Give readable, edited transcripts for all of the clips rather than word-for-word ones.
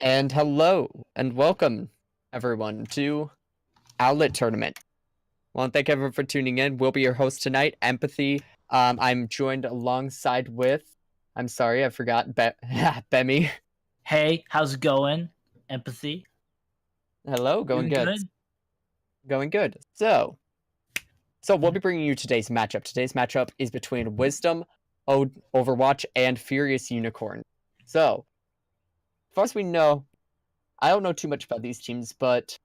And hello and welcome everyone to Owlet Tournament. Well, thank everyone for tuning in. We'll be your host tonight, Empathy. I'm joined alongside with, I'm sorry, I forgot, Bemmie. Hey, how's it going? Empathy. Hello, going Doing good. Going good. So we'll be bringing you today's matchup. Today's matchup is between Wisdom, Overwatch, and Furious Unicorn. So, as far as we know, I don't know too much about these teams, but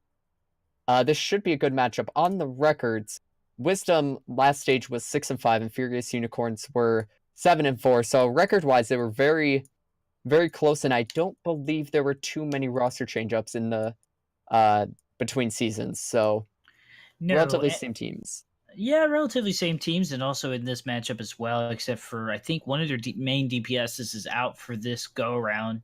this should be a good matchup. On the records, Wisdom last stage was 6-5, and Furious Unicorns were 7-4. So record-wise, they were very, very close, and I don't believe there were too many roster change-ups in the between seasons. So relatively same teams. Yeah, relatively same teams, and also in this matchup as well. Except for I think one of their main DPSs is out for this go around.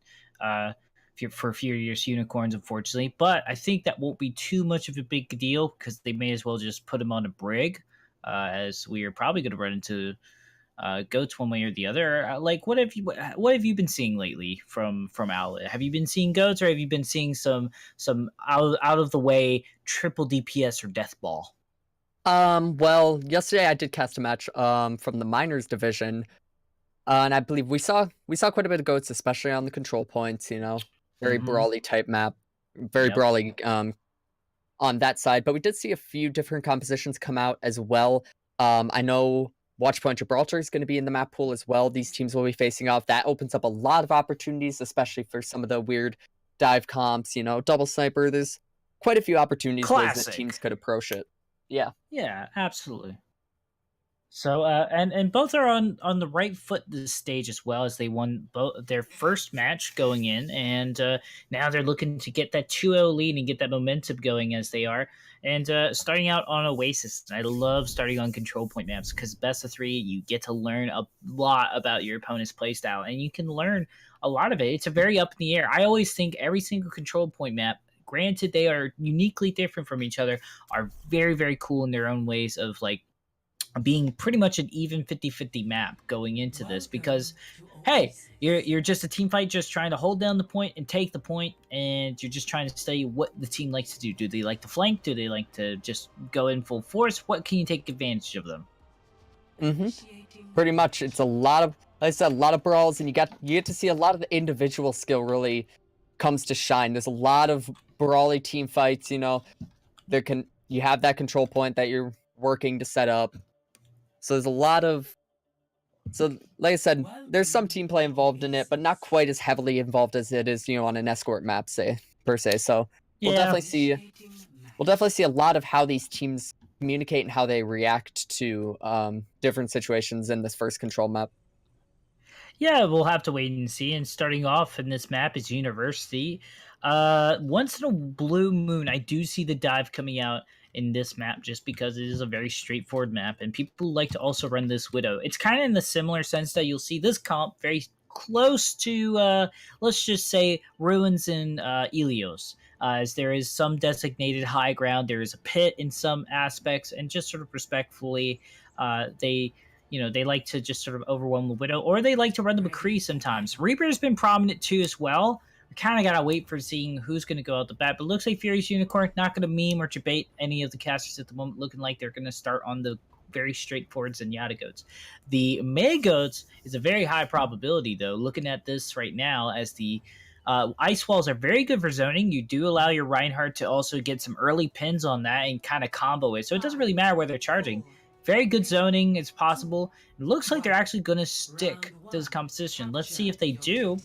For Furious Unicorns, unfortunately. But I think that won't be too much of a big deal because they may as well just put him on a brig, as we are probably going to run into goats one way or the other. Like, what have you been seeing lately from Owlet? Have you been seeing goats, or have you been seeing some out of the way triple DPS or death ball? Well, yesterday I did cast a match from the minors division, and I believe we saw quite a bit of goats, especially on the control points. You know, very brawly type map, very brawly on that side. But we did see a few different compositions come out as well. I know Watchpoint Gibraltar is going to be in the map pool as well. These teams will be facing off. That opens up a lot of opportunities, especially for some of the weird dive comps. You know, double sniper. There's quite a few opportunities where the teams could approach it. Yeah. Yeah, absolutely. So and both are on the right foot this stage as well, as they won both their first match going in, and now they're looking to get that 2-0 lead and get that momentum going as they are. And starting out on Oasis, I love starting on control point maps because best of 3, you get to learn a lot about your opponent's playstyle, and you can learn a lot of it. It's a very up in the air. I always think every single control point map, granted they are uniquely different from each other, are very, very cool in their own ways of like being pretty much an even 50-50 map going into this, because hey, you're just a team fight, just trying to hold down the point and take the point, and you're just trying to study what the team likes to do. Do they like to flank? Do they like to just go in full force? What can you take advantage of them? Pretty much, it's a lot of, like I said, a lot of brawls, and you get to see a lot of the individual skill really comes to shine. There's a lot of brawly team fights. You know, you have that control point that you're working to set up. So there's a lot of, like I said, there's some team play involved in it, but not quite as heavily involved as it is, you know, on an escort map, per se. So we'll definitely see a lot of how these teams communicate and how they react to different situations in this first control map. Yeah, we'll have to wait and see. And starting off in this map is University. Once in a blue moon, I do see the dive coming out in this map just because it is a very straightforward map, and people like to also run this Widow. It's kind of in the similar sense that you'll see this comp very close to, let's just say, Ruins and Ilios, as there is some designated high ground. There is a pit in some aspects, and just sort of respectfully, they like to just sort of overwhelm the Widow, or they like to run the McCree sometimes. Reaper's been prominent too as well. We kind of got to wait for seeing who's going to go out the bat, but it looks like Furious Unicorn not going to meme or debate any of the casters at the moment, looking like they're going to start on the very straightforward Zenyatta goats. The May goats is a very high probability, though, looking at this right now, as the ice walls are very good for zoning. You do allow your Reinhardt to also get some early pins on that and kind of combo it, so it doesn't really matter where they're charging. Very good zoning is possible. It looks like they're actually going to stick to this composition. Let's see if they do.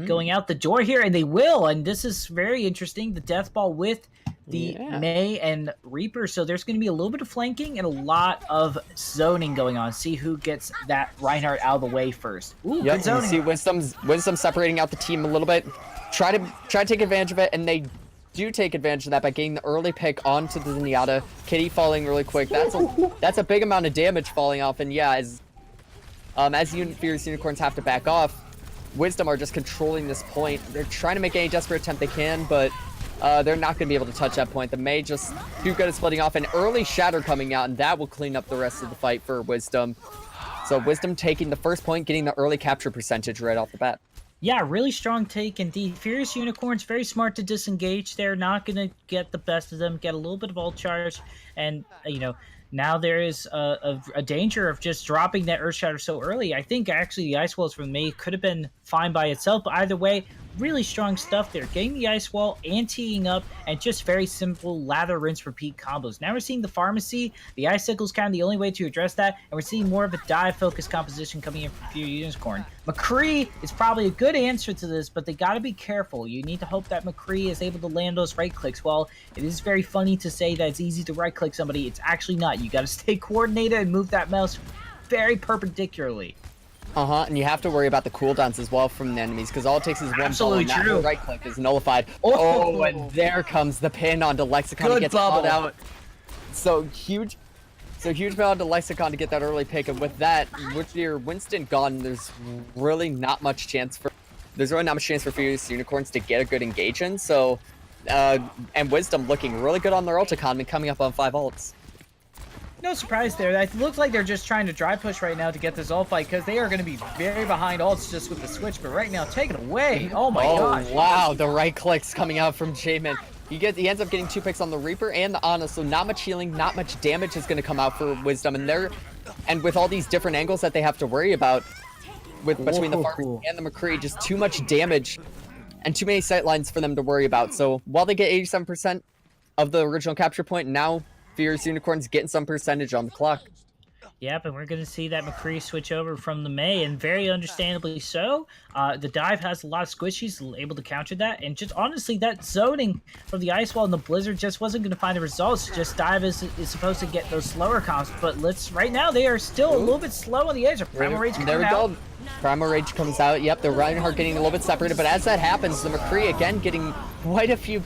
Going out the door here, and they will, and this is very interesting. The death ball with the May and Reaper, so there's going to be a little bit of flanking and a lot of zoning going on. See who gets that Reinhardt out of the way first. Ooh, good zoning. You see Wisdom separating out the team a little bit. Try to take advantage of it, and they do take advantage of that by getting the early pick onto the Zenyatta. Kitty falling really quick. That's a big amount of damage falling off, and yeah, as Furious Unicorns have to back off, Wisdom are just controlling this point. They're trying to make any desperate attempt they can, but they're not going to be able to touch that point. The May just too good at splitting off. An early Shatter coming out, and that will clean up the rest of the fight for Wisdom. So Wisdom taking the first point, getting the early capture percentage right off the bat. Yeah, really strong take indeed. Furious Unicorn's very smart to disengage. They're not going to get the best of them, get a little bit of ult charge, and, now there is a danger of just dropping that Earth Shatter so early. I think actually the Ice Walls from May could have been fine by itself, but either way, really strong stuff there. Getting the Ice Wall and teeing up, and just very simple lather, rinse, repeat combos. Now we're seeing the Pharmacy. The Icicle is kind of the only way to address that, and we're seeing more of a dive-focused composition coming in from Furious Unicorn. McCree is probably a good answer to this, but they got to be careful. You need to hope that McCree is able to land those right clicks. While it is very funny to say that it's easy to right click somebody, it's actually not. You got to stay coordinated and move that mouse very perpendicularly. And you have to worry about the cooldowns as well from the enemies, because all it takes is one bubble, and that right click is nullified. Oh, and there comes the pin onto Lexicon. Good to get bubble out. So huge bell onto Lexicon to get that early pick, and with that, with your Winston gone, there's really not much chance for Furious Unicorns to get a good engage in. So, and Wisdom looking really good on their ult economy, coming up on 5 ults. No surprise there. It looks like they're just trying to dry push right now to get this ult fight, because they are going to be very behind ults just with the switch. But right now, take it away. Oh my gosh. Wow, the right clicks coming out from Jamin. He ends up getting 2 picks on the Reaper and the Ana, so not much healing, not much damage is going to come out for Wisdom. And with all these different angles that they have to worry about, between the Farmers and the McCree, just too much damage and too many sightlines for them to worry about. So while they get 87% of the original capture point, now Furious Unicorn's getting some percentage on the clock. Yep, and we're going to see that McCree switch over from the May, and very understandably so. The dive has a lot of squishies, able to counter that, and just honestly, that zoning from the Ice Wall and the Blizzard just wasn't going to find the results. Just dive is supposed to get those slower comps, but right now, they are still a little bit slow on the edge. Primal Rage coming out. There we go. Primal Rage comes out. Yep, the Reinhardt getting a little bit separated, but as that happens, the McCree again getting quite a few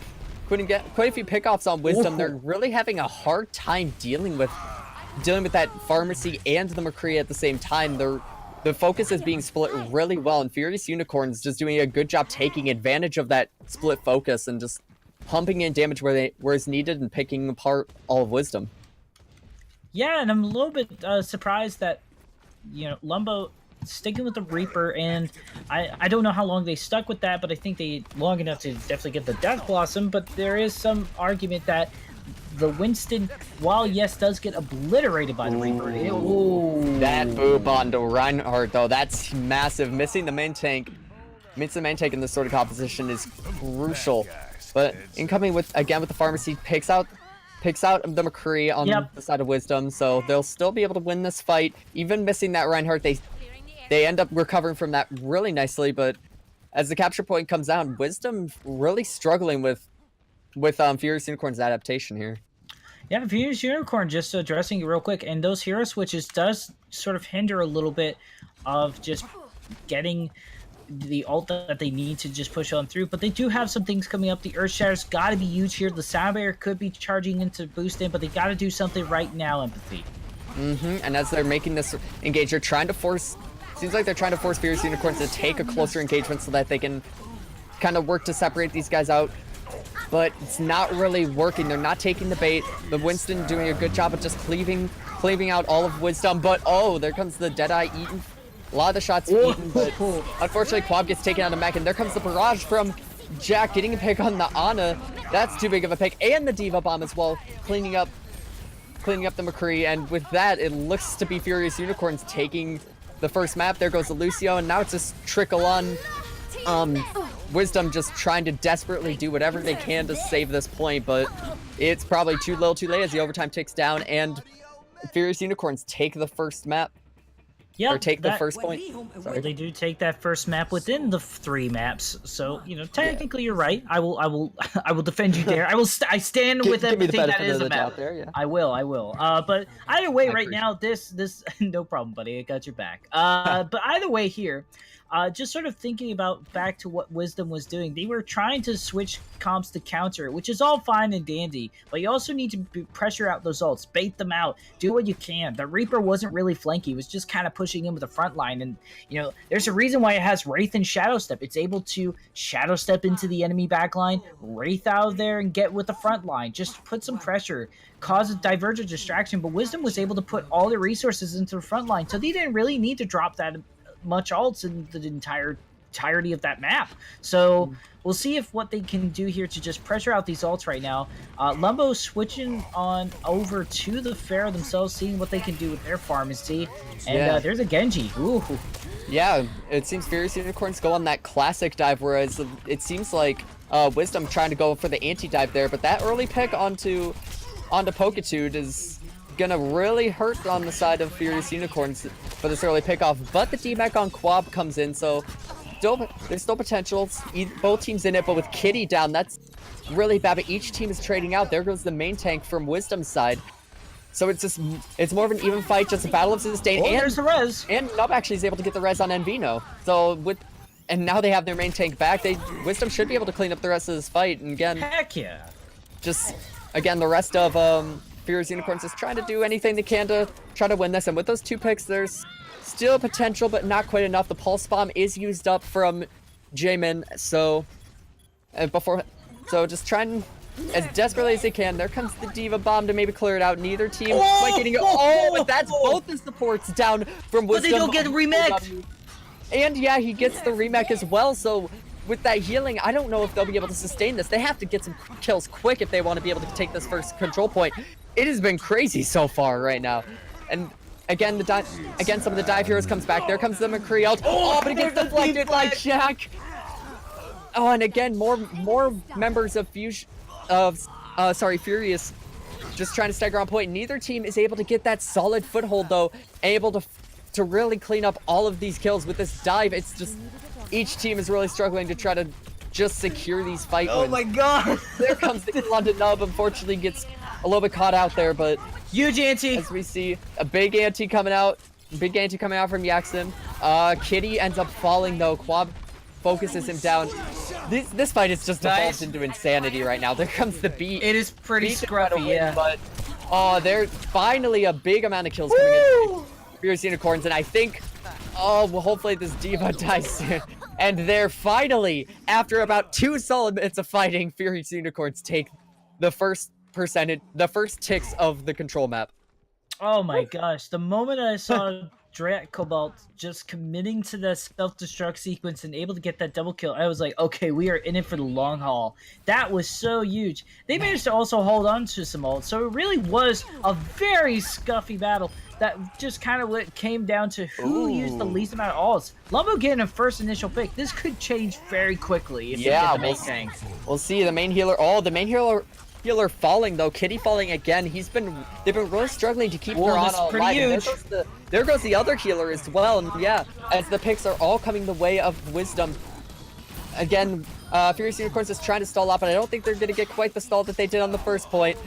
pickoffs on Wisdom. They're really having a hard time dealing with that Pharmacy and the McCree at the same time. The focus is being split really well, and Furious Unicorn's just doing a good job taking advantage of that split focus and just pumping in damage where it's needed and picking apart all of Wisdom. Yeah, and I'm a little bit surprised that Lumbo sticking with the Reaper, and I don't know how long they stuck with that, but I think they long enough to definitely get the Death Blossom. But there is some argument that the Winston, while yes, does get obliterated by the Reaper. That boop onto Reinhardt, though, that's massive. Missing the main tank in this sort of composition is crucial. But incoming with the Pharmacy, picks out the McCree on the side of Wisdom, so they'll still be able to win this fight. Even missing that Reinhardt, they end up recovering from that really nicely. But as the capture point comes down, Wisdom really struggling with Furious Unicorn's adaptation here. Yeah, Furious Unicorn, just addressing it real quick, and those hero switches does sort of hinder a little bit of just getting the ult that they need to just push on through, but they do have some things coming up. The Earth Shatter's got to be huge here. The Sound Barrier could be charging into boost in, but they got to do something right now, Empathy. And as they're making this engage, they're trying to force... Seems like they're trying to force Furious Unicorns to take a closer engagement so that they can kind of work to separate these guys out. But it's not really working. They're not taking the bait. The Winston doing a good job of just cleaving out all of Wisdom. But there comes the Deadeye eaten. A lot of the shots eaten, but unfortunately Quab gets taken out of mech, and there comes the barrage from Jack getting a pick on the Ana. That's too big of a pick, and the Diva Bomb as well, cleaning up the McCree. And with that, it looks to be Furious Unicorns taking the first map. There goes the Lucio, and now it's just trickle on. Wisdom just trying to desperately do whatever they can to save this point, but it's probably too little too late as the overtime ticks down, and Furious Unicorns take the first map. Yeah, or take the first point. Sorry. They do take that first map within the 3 maps, so technically you're right. I will defend you there. I stand with everything that is a map. There, yeah. I will. But either way, right now, this no problem, buddy. I got your back. But either way here. Just sort of thinking about back to what Wisdom was doing. They were trying to switch comps to counter, which is all fine and dandy, but you also need to pressure out those ults, bait them out, do what you can. The Reaper wasn't really flanky. He was just kind of pushing in with the front line, and there's a reason why it has Wraith and Shadow Step. It's able to Shadow Step into the enemy backline, Wraith out of there, and get with the front line. Just put some pressure, cause a divergent distraction, but Wisdom was able to put all the resources into the front line, so they didn't really need to drop that much ults in the entire entirety of that map. So we'll see if what they can do here to just pressure out these ults right now. Lumbo switching on over to the Pharaoh themselves, seeing what they can do with their pharmacy. And there's a Genji. Ooh. Yeah, it seems Furious Unicorns go on that classic dive, whereas it seems like Wisdom trying to go for the anti-dive there, but that early pick onto Pokitude is gonna really hurt on the side of Furious Unicorns for this early pickoff. But the D-Mech on Quab comes in, so there's still potential. Both teams in it, but with Kitty down, that's really bad. But each team is trading out. There goes the main tank from Wisdom's side. So it's more of an even fight, just a battle of sustain. And there's the res. And Nub actually is able to get the res on Envino. So and now they have their main tank back. Wisdom should be able to clean up the rest of this fight. And again, heck yeah. Just again, the rest of Furious Unicorns is trying to do anything they can to try to win this. And with those 2 picks, there's still potential, but not quite enough. The pulse bomb is used up from Jamin, so just trying as desperately as they can. There comes the Diva bomb to maybe clear it out. Neither team quite getting it. But that's both the supports down from Wisdom. But they don't get remech. And yeah, he gets the remech as well. So with that healing, I don't know if they'll be able to sustain this. They have to get some kills quick if they want to be able to take this first control point. It has been crazy so far right now. And again, some of the dive heroes comes back. There comes the McCree out. Oh, but it gets deflected by Jack. Oh, and again, more members of Furious just trying to stagger on point. Neither team is able to get that solid foothold though, able to really clean up all of these kills with this dive. It's just each team is really struggling to try to just secure these fight wins. Oh my god! There comes the kill onto Nub. Unfortunately, gets a little bit caught out there, but huge anti. As we see a big anti coming out from Yaxin. Kitty ends up falling though. Quab focuses him down. This fight is just evolved into insanity right now. There comes the beat. It is pretty scruffy, yeah. But there's finally a big amount of kills coming in. Furious Unicorns, and I think, well, hopefully this Diva dies soon. And they're finally, after about 2 solid minutes of fighting, Furious Unicorns take the first ticks of the control map. Oh my gosh, the moment I saw Drat Cobalt just committing to the self-destruct sequence and able to get that double kill, I was like, okay, we are in it for the long haul. That was so huge. They managed to also hold on to some ults, so it really was a very scuffy battle. That just kind of what came down to who used the least amount of ults. Lumbo getting a first initial pick. This could change very quickly if they get the main tank. We'll see the main healer. Oh, the main healer falling though. Kitty falling again. They've been really struggling to keep her on alive. There goes the other healer as well. And yeah, as the picks are all coming the way of Wisdom. Again, Furious Unicorns is trying to stall out, but I don't think they're going to get quite the stall that they did on the first point.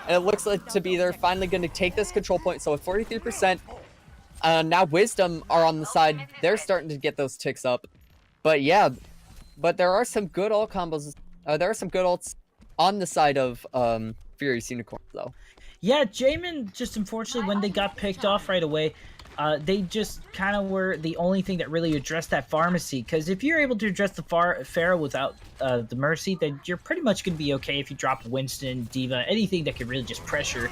And it looks like they're finally going to take this control point. So with 43%, now Wisdom are on the side. They're starting to get those ticks up. But yeah, there are some good ult combos. There are some good ults on the side of Furious Unicorns though. Yeah, Jamin just unfortunately when they got picked off right away, they just kind of were the only thing that really addressed that pharmacy. Because if you're able to address the Pharaoh without the Mercy, then you're pretty much going to be okay if you drop Winston, Diva, anything that could really just pressure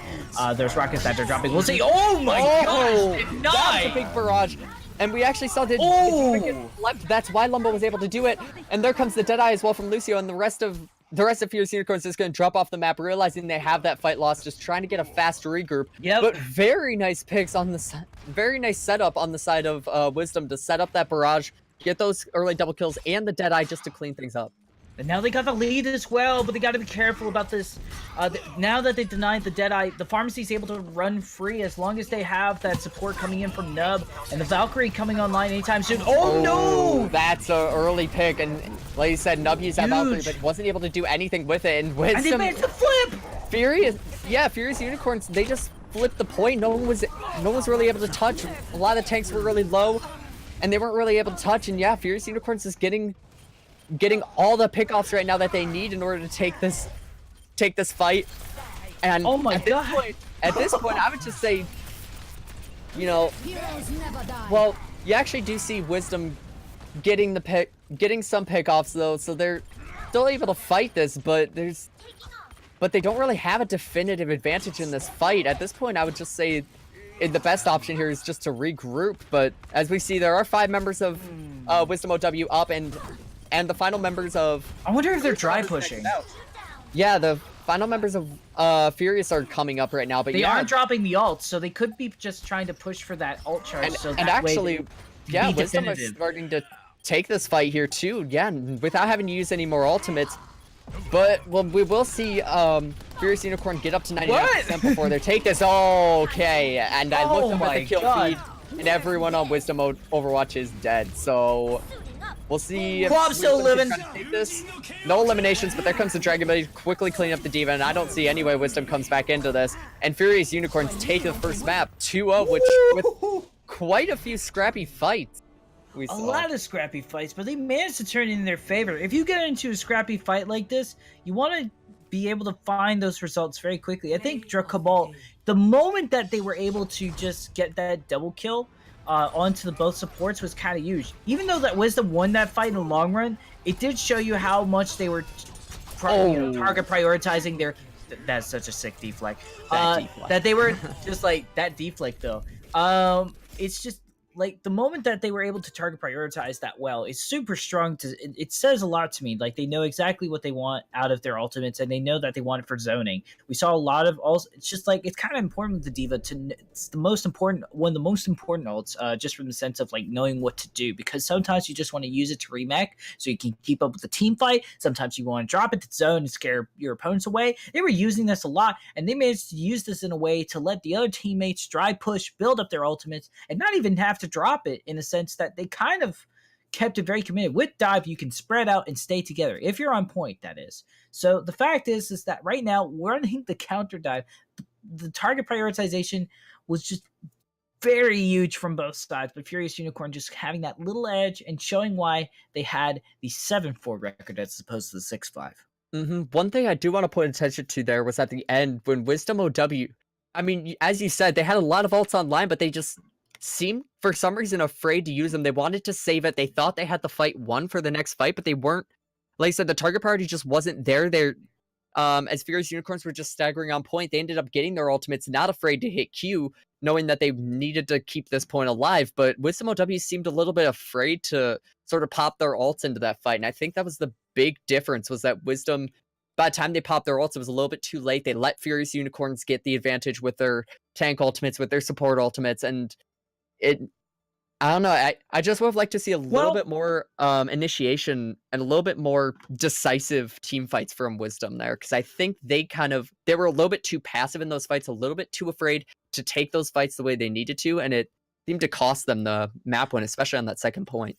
those rockets that they're dropping. We'll see. Oh my gosh! That's a big barrage. And we actually saw the get left. That's why Lumbo was able to do it. And there comes the Deadeye as well from Lucio, and the rest of Furious Unicorns is going to drop off the map, realizing they have that fight lost, just trying to get a fast regroup. Yep. But very nice picks on the very nice setup on the side of Wisdom to set up that barrage, get those early double kills and the Deadeye just to clean things up. And now they got the lead as well, but they got to be careful about this. Now that they denied the Deadeye, the pharmacy's able to run free as long as they have that support coming in from Nub and the Valkyrie coming online anytime soon. Oh no! That's an early pick, and like you said, Nub used that Valkyrie, but wasn't able to do anything with it. And Wisdom, and they managed to flip! Furious Unicorns, they just flipped the point. No one was really able to touch. A lot of the tanks were really low, and they weren't really able to touch. And yeah, Furious Unicorns is getting all the pickoffs right now that they need in order to take this fight. And oh my god! At this point, I would just say, well, you actually do see Wisdom getting some pickoffs though, so they're still able to fight this, but they don't really have a definitive advantage in this fight. At this point, I would just say the best option here is just to regroup. But as we see, there are 5 members of WisdomOW up, and the final members of... I wonder if they're dry pushing. Yeah, the final members of Furious are coming up right now, but they aren't dropping the ult, so they could be just trying to push for that ult charge. And actually, yeah, Wisdom is starting to take this fight here too. Yeah, without having to use any more ultimates. But we will see Furious Unicorn get up to 99% before they take this. Okay, and I looked up at the kill feed, and everyone on Wisdom Overwatch is dead. So we'll see if Quab's still living. Take this. No eliminations, but there comes the Dragonblade quickly cleaning up the D.Va, and I don't see any way Wisdom comes back into this. And Furious Unicorns take the first map, 2-0, which with quite a few scrappy fights. A lot of scrappy fights, but they managed to turn it in their favor. If you get into a scrappy fight like this, you want to be able to find those results very quickly. I think Cabal, the moment that they were able to just get that double kill onto both supports was kind of huge. Even though that Wisdom won that fight in the long run, it did show you how much they were target prioritizing their... That's such a sick deflect. That they were just like, that deflect though. It's just... like, the moment that they were able to target prioritize that well, it's super strong. It says a lot to me. Like, they know exactly what they want out of their ultimates, and they know that they want it for zoning. We saw a lot of also. It's just like, it's kind of important with the D.Va it's the most important, one of the most important ults, just from the sense of like knowing what to do. Because sometimes you just want to use it to remake so you can keep up with the team fight. Sometimes you want to drop it to zone and scare your opponents away. They were using this a lot, and they managed to use this in a way to let the other teammates dry push, build up their ultimates, and not even have to drop it, in a sense that they kind of kept it very committed. With dive, you can spread out and stay together if you're on point, that is. So the fact is that right now we're running the counter dive. The target prioritization was just very huge from both sides, but Furious Unicorn just having that little edge and showing why they had the 7-4 record as opposed to the 6-5. One thing I do want to put attention to there was at the end when WisdomOW, I mean, as you said, they had a lot of ults online, but they just seemed for some reason afraid to use them. They wanted to save it. They thought they had the fight won for the next fight, but they weren't. Like I said, the target priority just wasn't there. As Furious Unicorns were just staggering on point, they ended up getting their ultimates, not afraid to hit Q, knowing that they needed to keep this point alive. But WisdomOW seemed a little bit afraid to sort of pop their ults into that fight. And I think that was the big difference, was that Wisdom, by the time they popped their ults, it was a little bit too late. They let Furious Unicorns get the advantage with their tank ultimates, with their support ultimates, and I don't know. I just would have liked to see a little bit more initiation and a little bit more decisive team fights from Wisdom there, because I think they were a little bit too passive in those fights, a little bit too afraid to take those fights the way they needed to, and it seemed to cost them the map win, especially on that second point.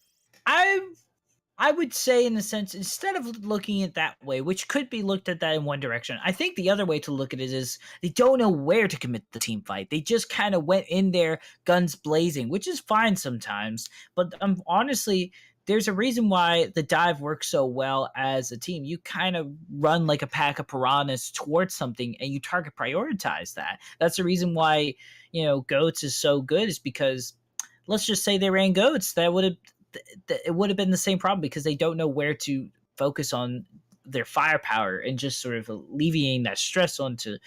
I would say, in a sense, instead of looking at that way, which could be looked at that in one direction, I think the other way to look at it is they don't know where to commit the team fight. They just kind of went in there guns blazing, which is fine sometimes. But honestly, there's a reason why the dive works so well as a team. You kind of run like a pack of piranhas towards something, and you target prioritize that. That's the reason why, Goats is so good, is because, let's just say they ran Goats, it would have been the same problem, because they don't know where to focus on their firepower and just sort of alleviating that stress onto,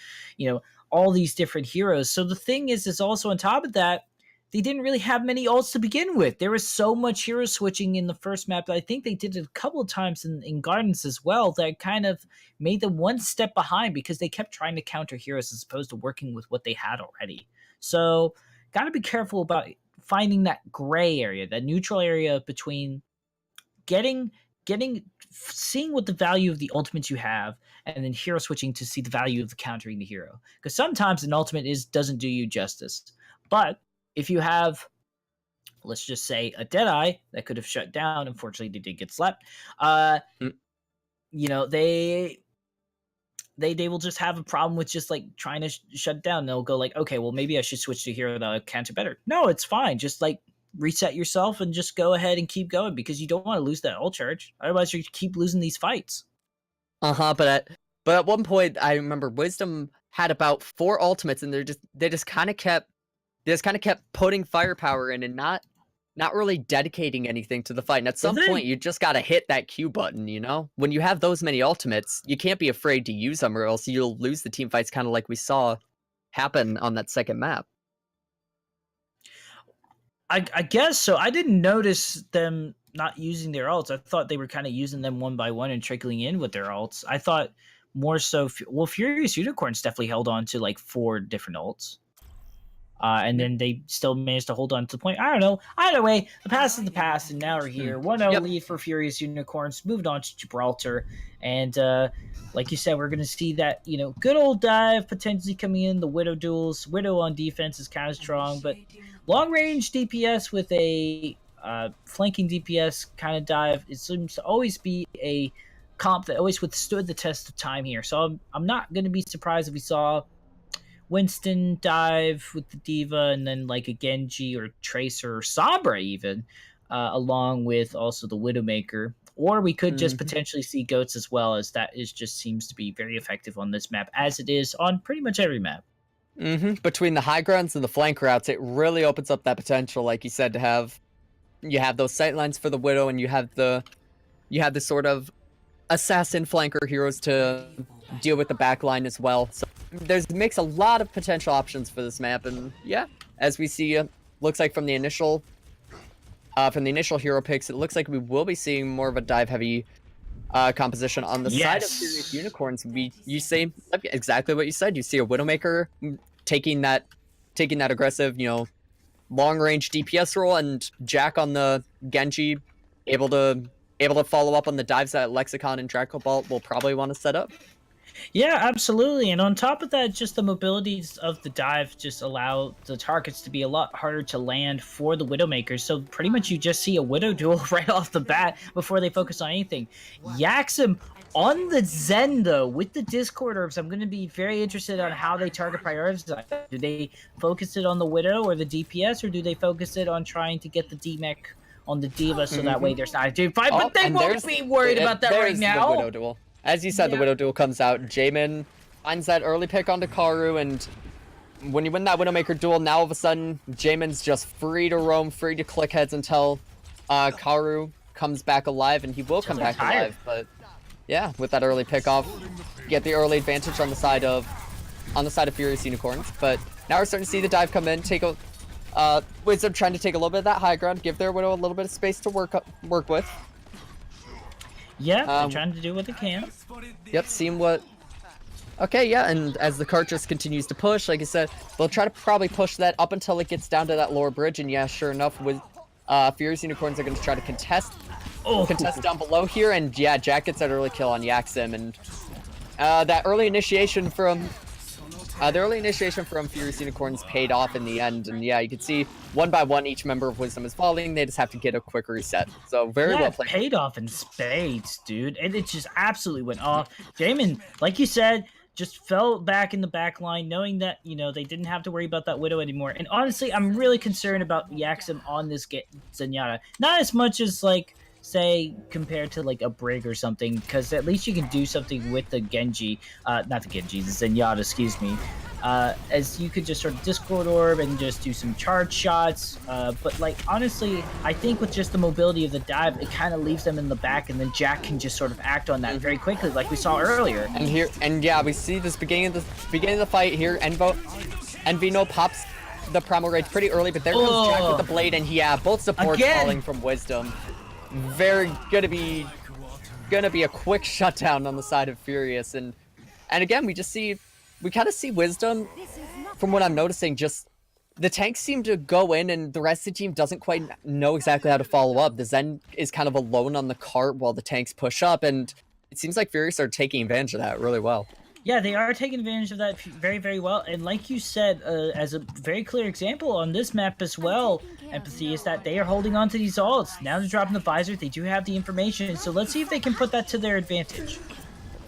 all these different heroes. So the thing is also on top of that, they didn't really have many ults to begin with. There was so much hero switching in the first map that I think they did it a couple of times in Gardens as well, that kind of made them one step behind, because they kept trying to counter heroes as opposed to working with what they had already. So got to be careful about finding that gray area, that neutral area between seeing what the value of the ultimates you have, and then hero switching to see the value of the countering the hero. Because sometimes an ultimate doesn't do you justice. But if you have, let's just say, a Deadeye that could have shut down, unfortunately they did get slapped, they will just have a problem with just like trying to shut it down. They'll go like, okay, well, maybe I should switch to a hero that'll counter better. No, it's fine. Just like reset yourself and just go ahead and keep going, because you don't want to lose that ult charge. Otherwise, you keep losing these fights. But at one point, I remember Wisdom had about 4 ultimates, and they just kind of kept putting firepower in and not really dedicating anything to the fight. And at some point, you just got to hit that Q button, When you have those many ultimates, you can't be afraid to use them, or else you'll lose the team fights, kind of like we saw happen on that second map. I guess so. I didn't notice them not using their ults. I thought they were kind of using them one by one and trickling in with their ults. I thought more so. Well, Furious Unicorns definitely held on to like 4 different ults. And then they still managed to hold on to the point. I don't know. Either way, the past is the past, and now we're here. 1-0 lead for Furious Unicorns. Moved on to Gibraltar. And like you said, we're going to see that, good old dive potentially coming in. The Widow duels. Widow on defense is kind of strong, but long-range DPS with a flanking DPS kind of dive, it seems to always be a comp that always withstood the test of time here. So I'm not going to be surprised if we saw Winston dive with the Diva, and then like a Genji or Tracer or Sabra even, along with also the Widowmaker. Or we could just potentially see Goats as well, as that just seems to be very effective on this map, as it is on pretty much every map. Between the high grounds and the flank routes, it really opens up that potential, like you said, to have those sight lines for the Widow, and you have the sort of assassin flanker heroes to deal with the back line as well. So makes a lot of potential options for this map, and yeah, as we see, looks like from the initial hero picks, it looks like we will be seeing more of a dive heavy composition on the side of Furious Unicorns. You say exactly what you said. You see a Widowmaker taking that aggressive, long range DPS role, and Jack on the Genji able to follow up on the dives that Lexicon and Dracobalt will probably want to set up. Yeah, absolutely. And on top of that, just the mobilities of the dive just allow the targets to be a lot harder to land for the Widowmakers. So pretty much you just see a Widow duel right off the bat before they focus on anything. Yaxim on the Zen, though, with the Discord Orbs. I'm going to be very interested on how they target priorities. Do they focus it on the Widow or the DPS, or do they focus it on trying to get the DMech on the Diva so that way there's not a team fight? But they won't be worried about that right now. The Widow duel. As you said, the Widow duel comes out. Jamin finds that early pick onto Karu, and when you win that Widowmaker duel, now all of a sudden, Jamin's just free to roam, free to click heads until Karu comes back alive, and he will come back alive. But yeah, with that early pick off, you get the early advantage on the side of Furious Unicorns. But now we're starting to see the dive come in, take a Wisdom trying to take a little bit of that high ground, give their Widow a little bit of space to work with. Yeah, they're trying to do what they can. Yep, seeing what... Okay, yeah, and as the cart just continues to push, like I said, they'll try to probably push that up until it gets down to that lower bridge, and yeah, sure enough, with Furious Unicorns are going to try to contest down below here, and yeah, Jack gets that early kill on Yaxim, and that early initiation from... the early initiation from Furious Unicorns paid off in the end, and yeah, you can see one by one each member of Wisdom is falling. They just have to get a quick reset. So very well played. Paid off in spades, dude, and it just absolutely went off. Jamin, like you said, just fell back in the back line, knowing that they didn't have to worry about that Widow anymore. And honestly, I'm really concerned about Yaxim on this Zenyatta. Not as much as say compared to a Brig or something, because at least you can do something with the Genji, not the Genji, the Zenyatta, excuse me, as you could just sort of Discord Orb and just do some charge shots, but honestly, I think with just the mobility of the dive, it kind of leaves them in the back, and then Jack can just sort of act on that very quickly, like we saw earlier. And yeah, we see this beginning of the fight here. Envino pops the Primal Rage pretty early, but there comes Jack with the blade, and both supports falling from Wisdom. Very gonna be a quick shutdown on the side of Furious, and again we kind of see Wisdom, from what I'm noticing, just the tanks seem to go in and the rest of the team doesn't quite know exactly how to follow up. The Zen is kind of alone on the cart while the tanks push up, and it seems like Furious are taking advantage of that really well. Yeah, they are taking advantage of that very, very well. And like you said, as a very clear example on this map as well, Empathy, is that they are holding on to these ults. Now they're dropping the visor. They do have the information. So let's see if they can put that to their advantage.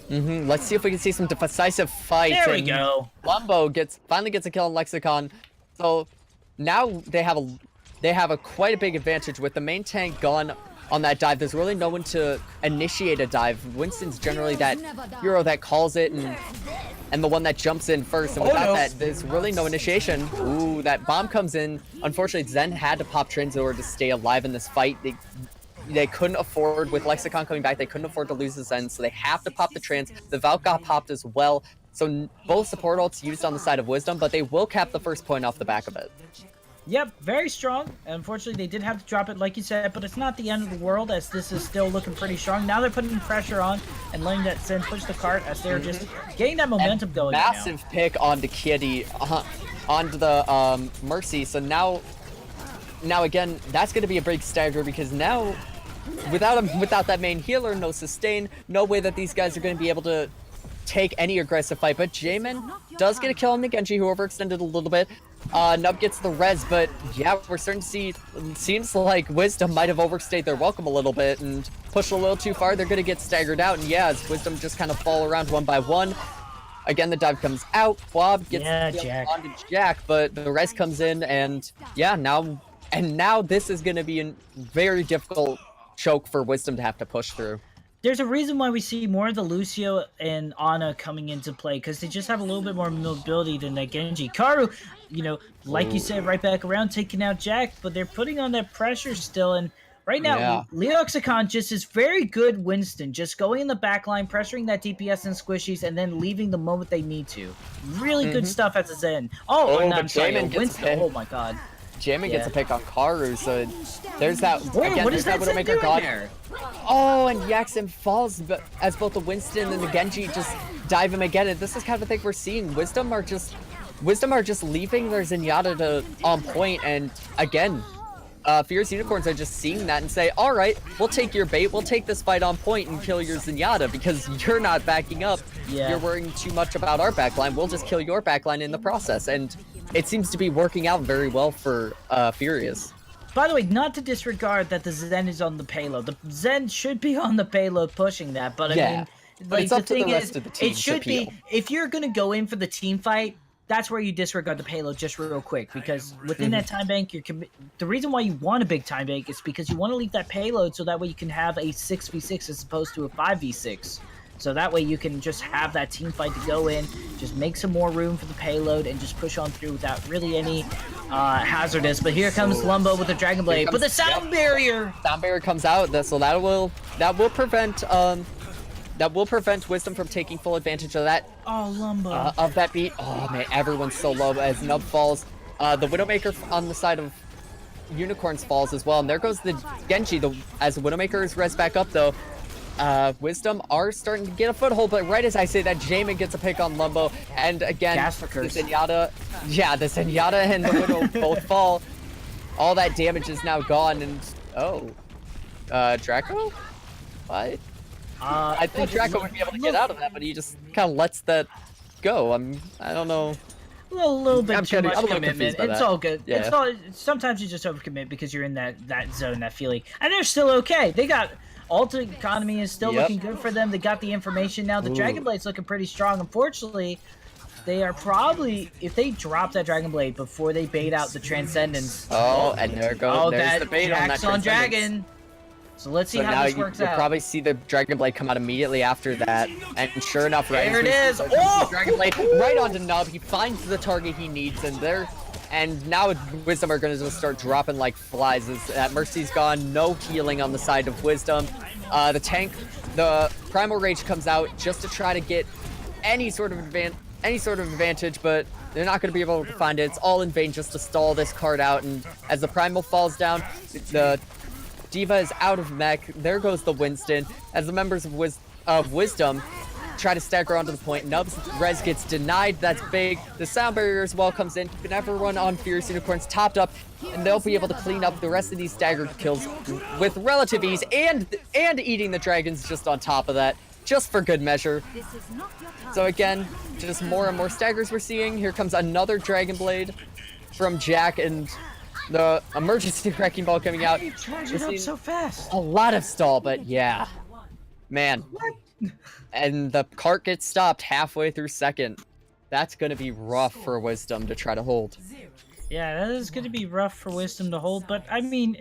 Let's see if we can see some decisive fights. There we go. Lumbo finally gets a kill on Lexicon. So now they have quite a big advantage with the main tank gone on that dive. There's really no one to initiate a dive. Winston's generally that hero that calls it and the one that jumps in first, and without that, there's really no initiation. Ooh, that bomb comes in. Unfortunately, Zen had to pop trins in order to stay alive in this fight. They couldn't afford, with Lexicon coming back, they couldn't afford to lose the Zen, so they have to pop the trans. The Valk got popped as well, so both support ults used on the side of Wisdom, but they will cap the first point off the back of it. Yep, very strong. Unfortunately, they did have to drop it, like you said, but it's not the end of the world, as this is still looking pretty strong. Now they're putting pressure on and letting that Zen push the cart as they're just getting that momentum going. Massive pick onto Kitty, onto the Mercy. So now again, that's going to be a big stagger because now, without that main healer, no sustain, no way that these guys are going to be able to take any aggressive fight. But Jamin does get a kill on the Genji, who overextended a little bit. Nub gets the res, but yeah, we're starting to see, seems like Wisdom might have overstayed their welcome a little bit and pushed a little too far. They're going to get staggered out, and yeah, as Wisdom just kind of fall around one by one. Again, the dive comes out, Quab gets onto Jack, but the res comes in, and yeah, now this is going to be a very difficult choke for Wisdom to have to push through. There's a reason why we see more of the Lucio and Ana coming into play, because they just have a little bit more mobility than that Genji. Karu, you know, like you said, right back around, taking out Jack, but they're putting on that pressure still, and right now, Leoxicon just is very good Winston, just going in the back line, pressuring that DPS and squishies, and then leaving the moment they need to. Really good stuff at the Zen. I'm sorry, Winston, oh my god. Jamin gets a pick on Karu, so there's that. Again, what is that Widowmaker doing there? Oh, and Yaxim falls as both the Winston and the Genji just dive him again. And this is kind of the thing we're seeing. Wisdom are just leaving their Zenyatta on point, and again, Fierce Unicorns are just seeing that and say, all right, we'll take your bait, we'll take this fight on point and kill your Zenyatta because you're not backing up. You're worrying too much about our backline. We'll just kill your backline in the process. And it seems to be working out very well for Furious. By the way, not to disregard that the Zen is on the payload. The Zen should be on the payload pushing that, but I mean, like, it's up to the rest of the team. It should be, if you're going to go in for the team fight, that's where you disregard the payload just real quick, because within that time bank, the reason why you want a big time bank is because you want to leave that payload so that way you can have a 6v6 as opposed to a 5v6. So that way you can just have that team fight to go in, just make some more room for the payload, and just push on through without really any hazardous. But here comes Lumbo with the Dragon Blade, but the sound barrier! Sound barrier comes out, so that will prevent Wisdom from taking full advantage of that. Oh, Lumbo. Of that beat. Oh man, everyone's so low as Nub falls. The Widowmaker on the side of Unicorns falls as well, and there goes the Genji. As the Widowmaker is res back up though. Wisdom are starting to get a foothold, but right as I say that, Jamin gets a pick on Lumbo, and again, the Zenyatta and the Widow both fall. All that damage is now gone, and Draco? What? I thought Draco would be able to get out of that, but he just kind of lets that go. I don't know. A little bit too much commitment. It's all good. Yeah. Sometimes you just overcommit because you're in that zone, that feeling, and they're still okay. They got. Ultimate economy is still looking good for them. They got the information now. The Dragon Blade's looking pretty strong. Unfortunately, they are probably, if they drop that Dragon Blade before they bait out the Transcendence. Oh, and there goes. There's the bait on that Transcendence. Dragon. So let's see how this works out. You'll probably see the Dragon Blade come out immediately after that. And sure enough, there it is. Oh! Dragon Blade right onto Nub. He finds the target he needs, and now Wisdom are going to just start dropping like flies. As Mercy's gone, no healing on the side of Wisdom. The Primal Rage comes out just to try to get any sort of advantage, but they're not going to be able to find it. It's all in vain just to stall this card out. And as the Primal falls down, the Diva is out of mech. There goes the Winston. As the members of Wisdom try to stagger onto the point, Nub's res gets denied. That's big. The sound barrier as well comes in, keeping everyone on Fierce Unicorns topped up, and they'll be able to clean up the rest of these staggered kills with relative ease, and eating the dragons just on top of that, just for good measure. So again, just more and more staggers we're seeing. Here comes another Dragon Blade from Jack, and the emergency wrecking ball coming out. You charge it up so fast. A lot of stall, but yeah, man. What? And the cart gets stopped halfway through second. That's going to be rough for Wisdom to try to hold. Yeah, that is going to be rough for Wisdom to hold, but I mean,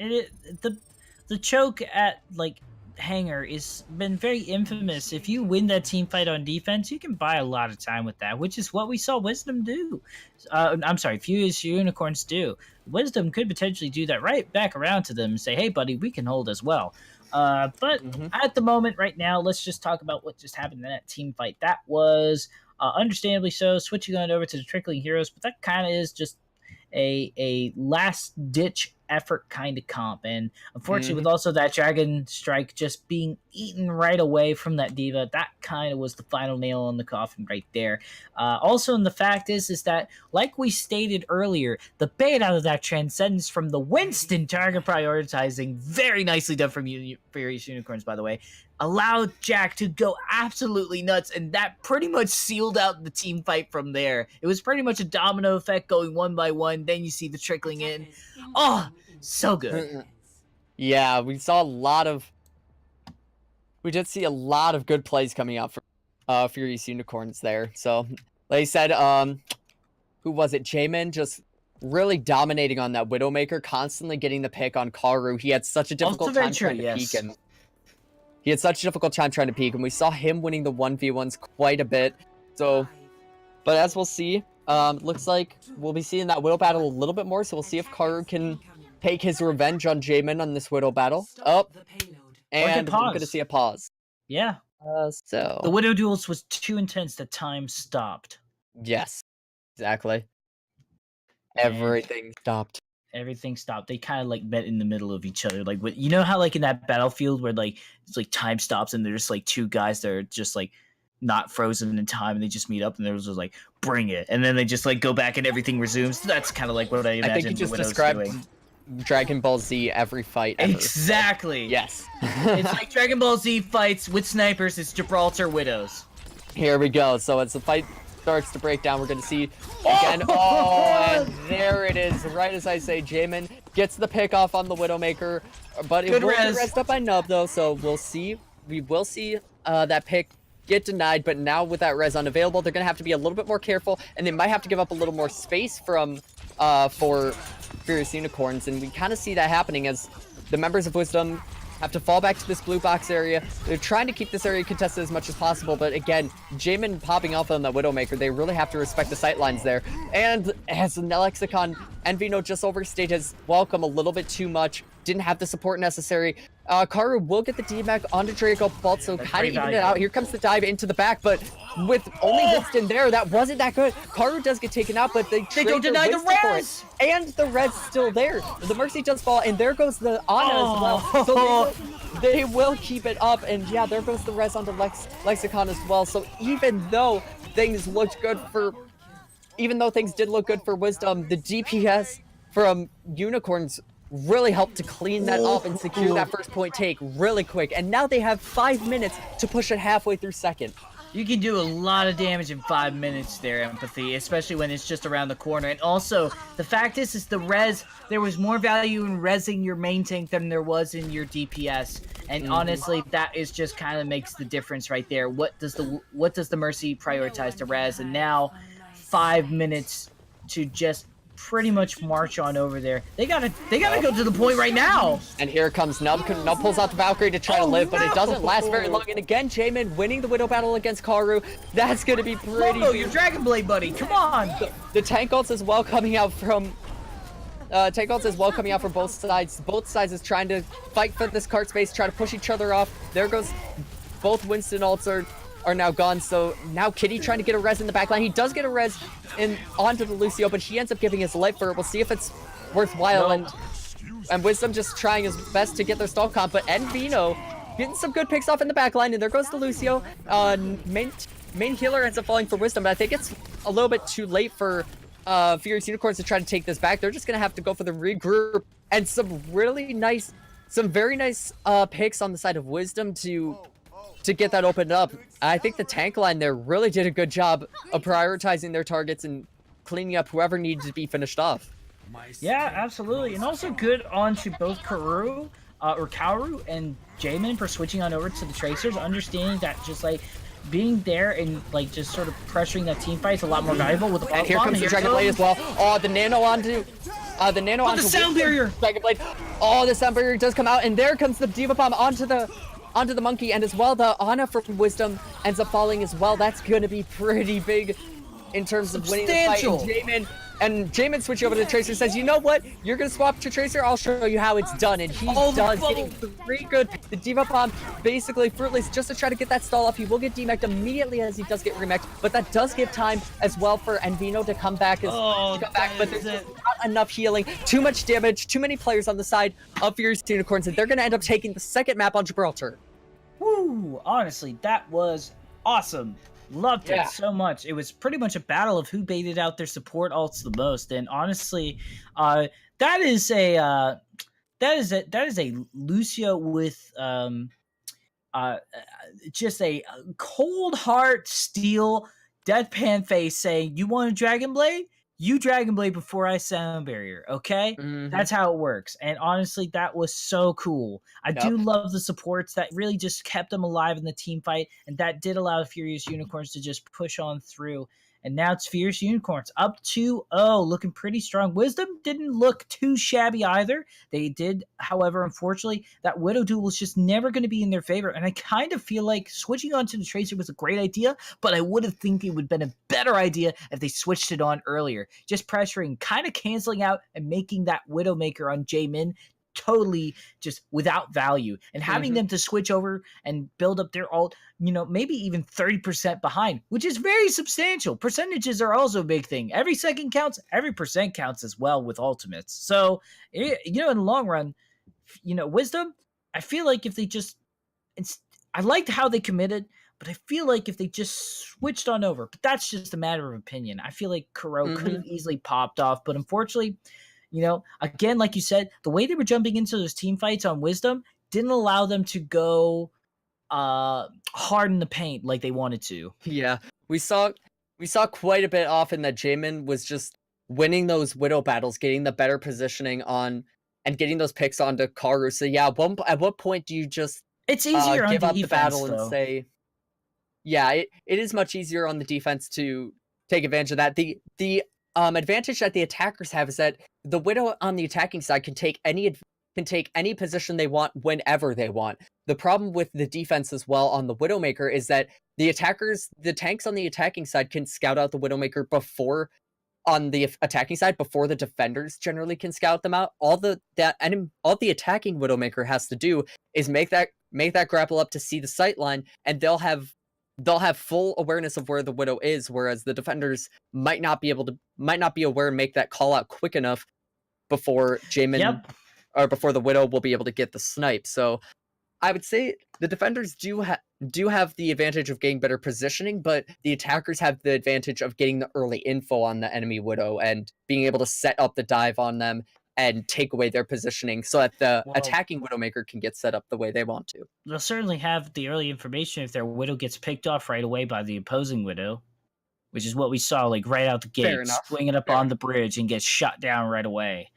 the choke at, like, Hanger has been very infamous. If you win that team fight on defense, you can buy a lot of time with that, which is what we saw Wisdom do. I'm sorry, Furious Unicorns do. Wisdom could potentially do that right back around to them and say, hey, buddy, we can hold as well. But at the moment right now, let's just talk about what just happened in that team fight. That was understandably so, switching on over to the Trickling Heroes, but that kind of is just, a last ditch effort kind of comp. And unfortunately, with Mhm. also that Dragon Strike just being eaten right away from that Diva, that kind of was the final nail on the coffin right there. Also, and the fact is that, like we stated earlier, the bait out of that transcendence from the Winston target prioritizing, very nicely done from Furious Unicorns, by the way, allowed Jack to go absolutely nuts, and that pretty much sealed out the team fight from there. It was pretty much a domino effect going one by one, then you see the trickling in. Oh, so good. Yeah, we did see a lot of good plays coming out from Furious Unicorns there. So, like I said, who was it? Jamin just really dominating on that Widowmaker, constantly getting the pick on Karu. He had such a difficult time trying to peek him. He had such a difficult time trying to peek, and we saw him winning the 1v1s quite a bit. So, but as we'll see, looks like we'll be seeing that Widow battle a little bit more, so we'll see if Karu can take his revenge on Jamin on this Widow battle. Oh, and we're going to see a pause. Yeah. So the Widow duels was too intense that time stopped. Yes, exactly. Everything stopped. Everything stopped. They kind of like met in the middle of each other. Like, you know how like in that battlefield where like it's like time stops and there's like two guys that are just like not frozen in time and they just meet up and they're just like bring it, and then they just like go back and everything resumes. That's kind of like what I imagine. I think you just described Dragon Ball Z every fight ever. Exactly. Yes. It's like Dragon Ball Z fights with snipers. It's Gibraltar Widows. Here we go. So as the fight starts to break down, we're going to see again. Oh, and there it is. Right as I say, Jamin gets the pick off on the Widowmaker, but it will get rezzed up by Nub though. So we'll see. We will see that pick get denied, but now with that res unavailable, they're going to have to be a little bit more careful, and they might have to give up a little more space from for Furious Unicorns, and we kind of see that happening as the members of Wisdom have to fall back to this blue box area. They're trying to keep this area contested as much as possible, but again, Jamin popping off on that Widowmaker, they really have to respect the sight lines there. And as Lexicon, Envino just overstayed his welcome a little bit too much, didn't have the support necessary. Karu will get the DMAC onto Draco Bolt, so kind of even it out. Here comes the dive into the back, but with only Winston there, that wasn't that good. Karu does get taken out, but they don't deny the res! And the red's still there. The Mercy does fall, and there goes the Ana as well. So they will keep it up, and yeah, there goes the res onto Lexicon as well. So even though things did look good for Wisdom, the DPS from Unicorns really helped to clean that up and secure that first point take really quick. And now they have 5 minutes to push it halfway through second. You can do a lot of damage in 5 minutes there, Empathy, especially when it's just around the corner. And also, the fact is the res, there was more value in resing your main tank than there was in your DPS. And honestly, that is just kind of makes the difference right there. What does the Mercy prioritize to res? And now 5 minutes to just pretty much march on over there. They gotta go to the point right now. And here comes Nub. Nub pulls out the Valkyrie to try to live, but it doesn't last very long. And again, Jamin winning the Widow battle against Karu. That's gonna be pretty. Oh, your Dragon Blade, buddy. Come on. The tank ults as well coming out from. Both sides. Both sides is trying to fight for this cart space, try to push each other off. There goes both Winston ults are now gone. So now Kitty trying to get a res in the backline. He does get a res onto the Lucio, but he ends up giving his life for it. We'll see if it's worthwhile. And Wisdom just trying his best to get their stall comp, but Envino getting some good picks off in the backline, and there goes the Lucio. Main healer ends up falling for Wisdom, but I think it's a little bit too late for Furious Unicorns to try to take this back. They're just gonna have to go for the regroup, and some very nice picks on the side of Wisdom to get that opened up. I think the tank line there really did a good job of prioritizing their targets and cleaning up whoever needed to be finished off. Yeah, absolutely. And also good on to both Karu and Jamin for switching on over to the Tracers, understanding that just like being there and like just sort of pressuring that team fight is a lot more valuable with the And here comes the Dragon Blade as well. Oh, the nano onto the sound barrier. Dragon Blade. Oh, the sound barrier does come out, and there comes the Diva Bomb onto the monkey, and as well the Ana from Wisdom ends up falling as well. That's gonna be pretty big in terms of winning the fight. And Jamin switching over to Tracer says, you know what? You're going to swap to Tracer? I'll show you how it's done. And he does, getting 3 good. The D.Va bomb, basically fruitless, just to try to get that stall off. He will get demeched immediately as he does get remeched, but that does give time as well for Envino to come back. But there's not enough healing. Too much damage, too many players on the side of Furious Unicorns, and they're going to end up taking the second map on Gibraltar. Woo! Honestly, that was awesome. Loved it so much. It was pretty much a battle of who baited out their support ults the most. And honestly, that is a Lucio with just a cold heart, steel, deadpan face saying, "You want a Dragon Blade? You Dragon Blade before I Sound Barrier, okay?" That's how it works. And honestly, that was so cool. I do love the supports that really just kept them alive in the team fight, and that did allow Furious Unicorns to just push on through. And now it's Furious Unicorns up 2-0, looking pretty strong. Wisdom didn't look too shabby either. They did, however, unfortunately, that Widow duel was just never going to be in their favor. And I kind of feel like switching on to the Tracer was a great idea, but I would have think it would have been a better idea if they switched it on earlier. Just pressuring, kind of canceling out and making that Widowmaker on Jamin totally just without value, and having them to switch over and build up their ult, maybe even 30% behind, which is very substantial. Percentages are also a big thing. Every second counts, every percent counts as well with ultimates. So, in the long run, Wisdom, I feel like if they just, I liked how they committed, but I feel like if they just switched on over, but that's just a matter of opinion. I feel like Kuro could have easily popped off, but unfortunately, again, like you said, the way they were jumping into those team fights on Wisdom didn't allow them to go hard in the paint like they wanted to. Yeah, we saw quite a bit often that Jamin was just winning those Widow battles, getting the better positioning on, and getting those picks onto Karu. So yeah, at what point do you just it's easier give on up defense, the battle though. And say, yeah, it is much easier on the defense to take advantage of that. The advantage that the attackers have is that the Widow on the attacking side can take any position they want whenever they want. The problem with the defense as well on the Widowmaker is that the tanks on the attacking side can scout out the Widowmaker before the defenders generally can scout them out. All the attacking Widowmaker has to do is make that grapple up to see the sight line, and they'll have full awareness of where the Widow is, whereas the defenders might not be aware and make that call out quick enough before Jamin or before the Widow will be able to get the snipe. So I would say the defenders do have the advantage of getting better positioning, but the attackers have the advantage of getting the early info on the enemy Widow and being able to set up the dive on them and take away their positioning so that the attacking Widowmaker can get set up the way they want to. They'll certainly have the early information if their Widow gets picked off right away by the opposing Widow, which is what we saw right out the gate, swinging up on the bridge and gets shot down right away.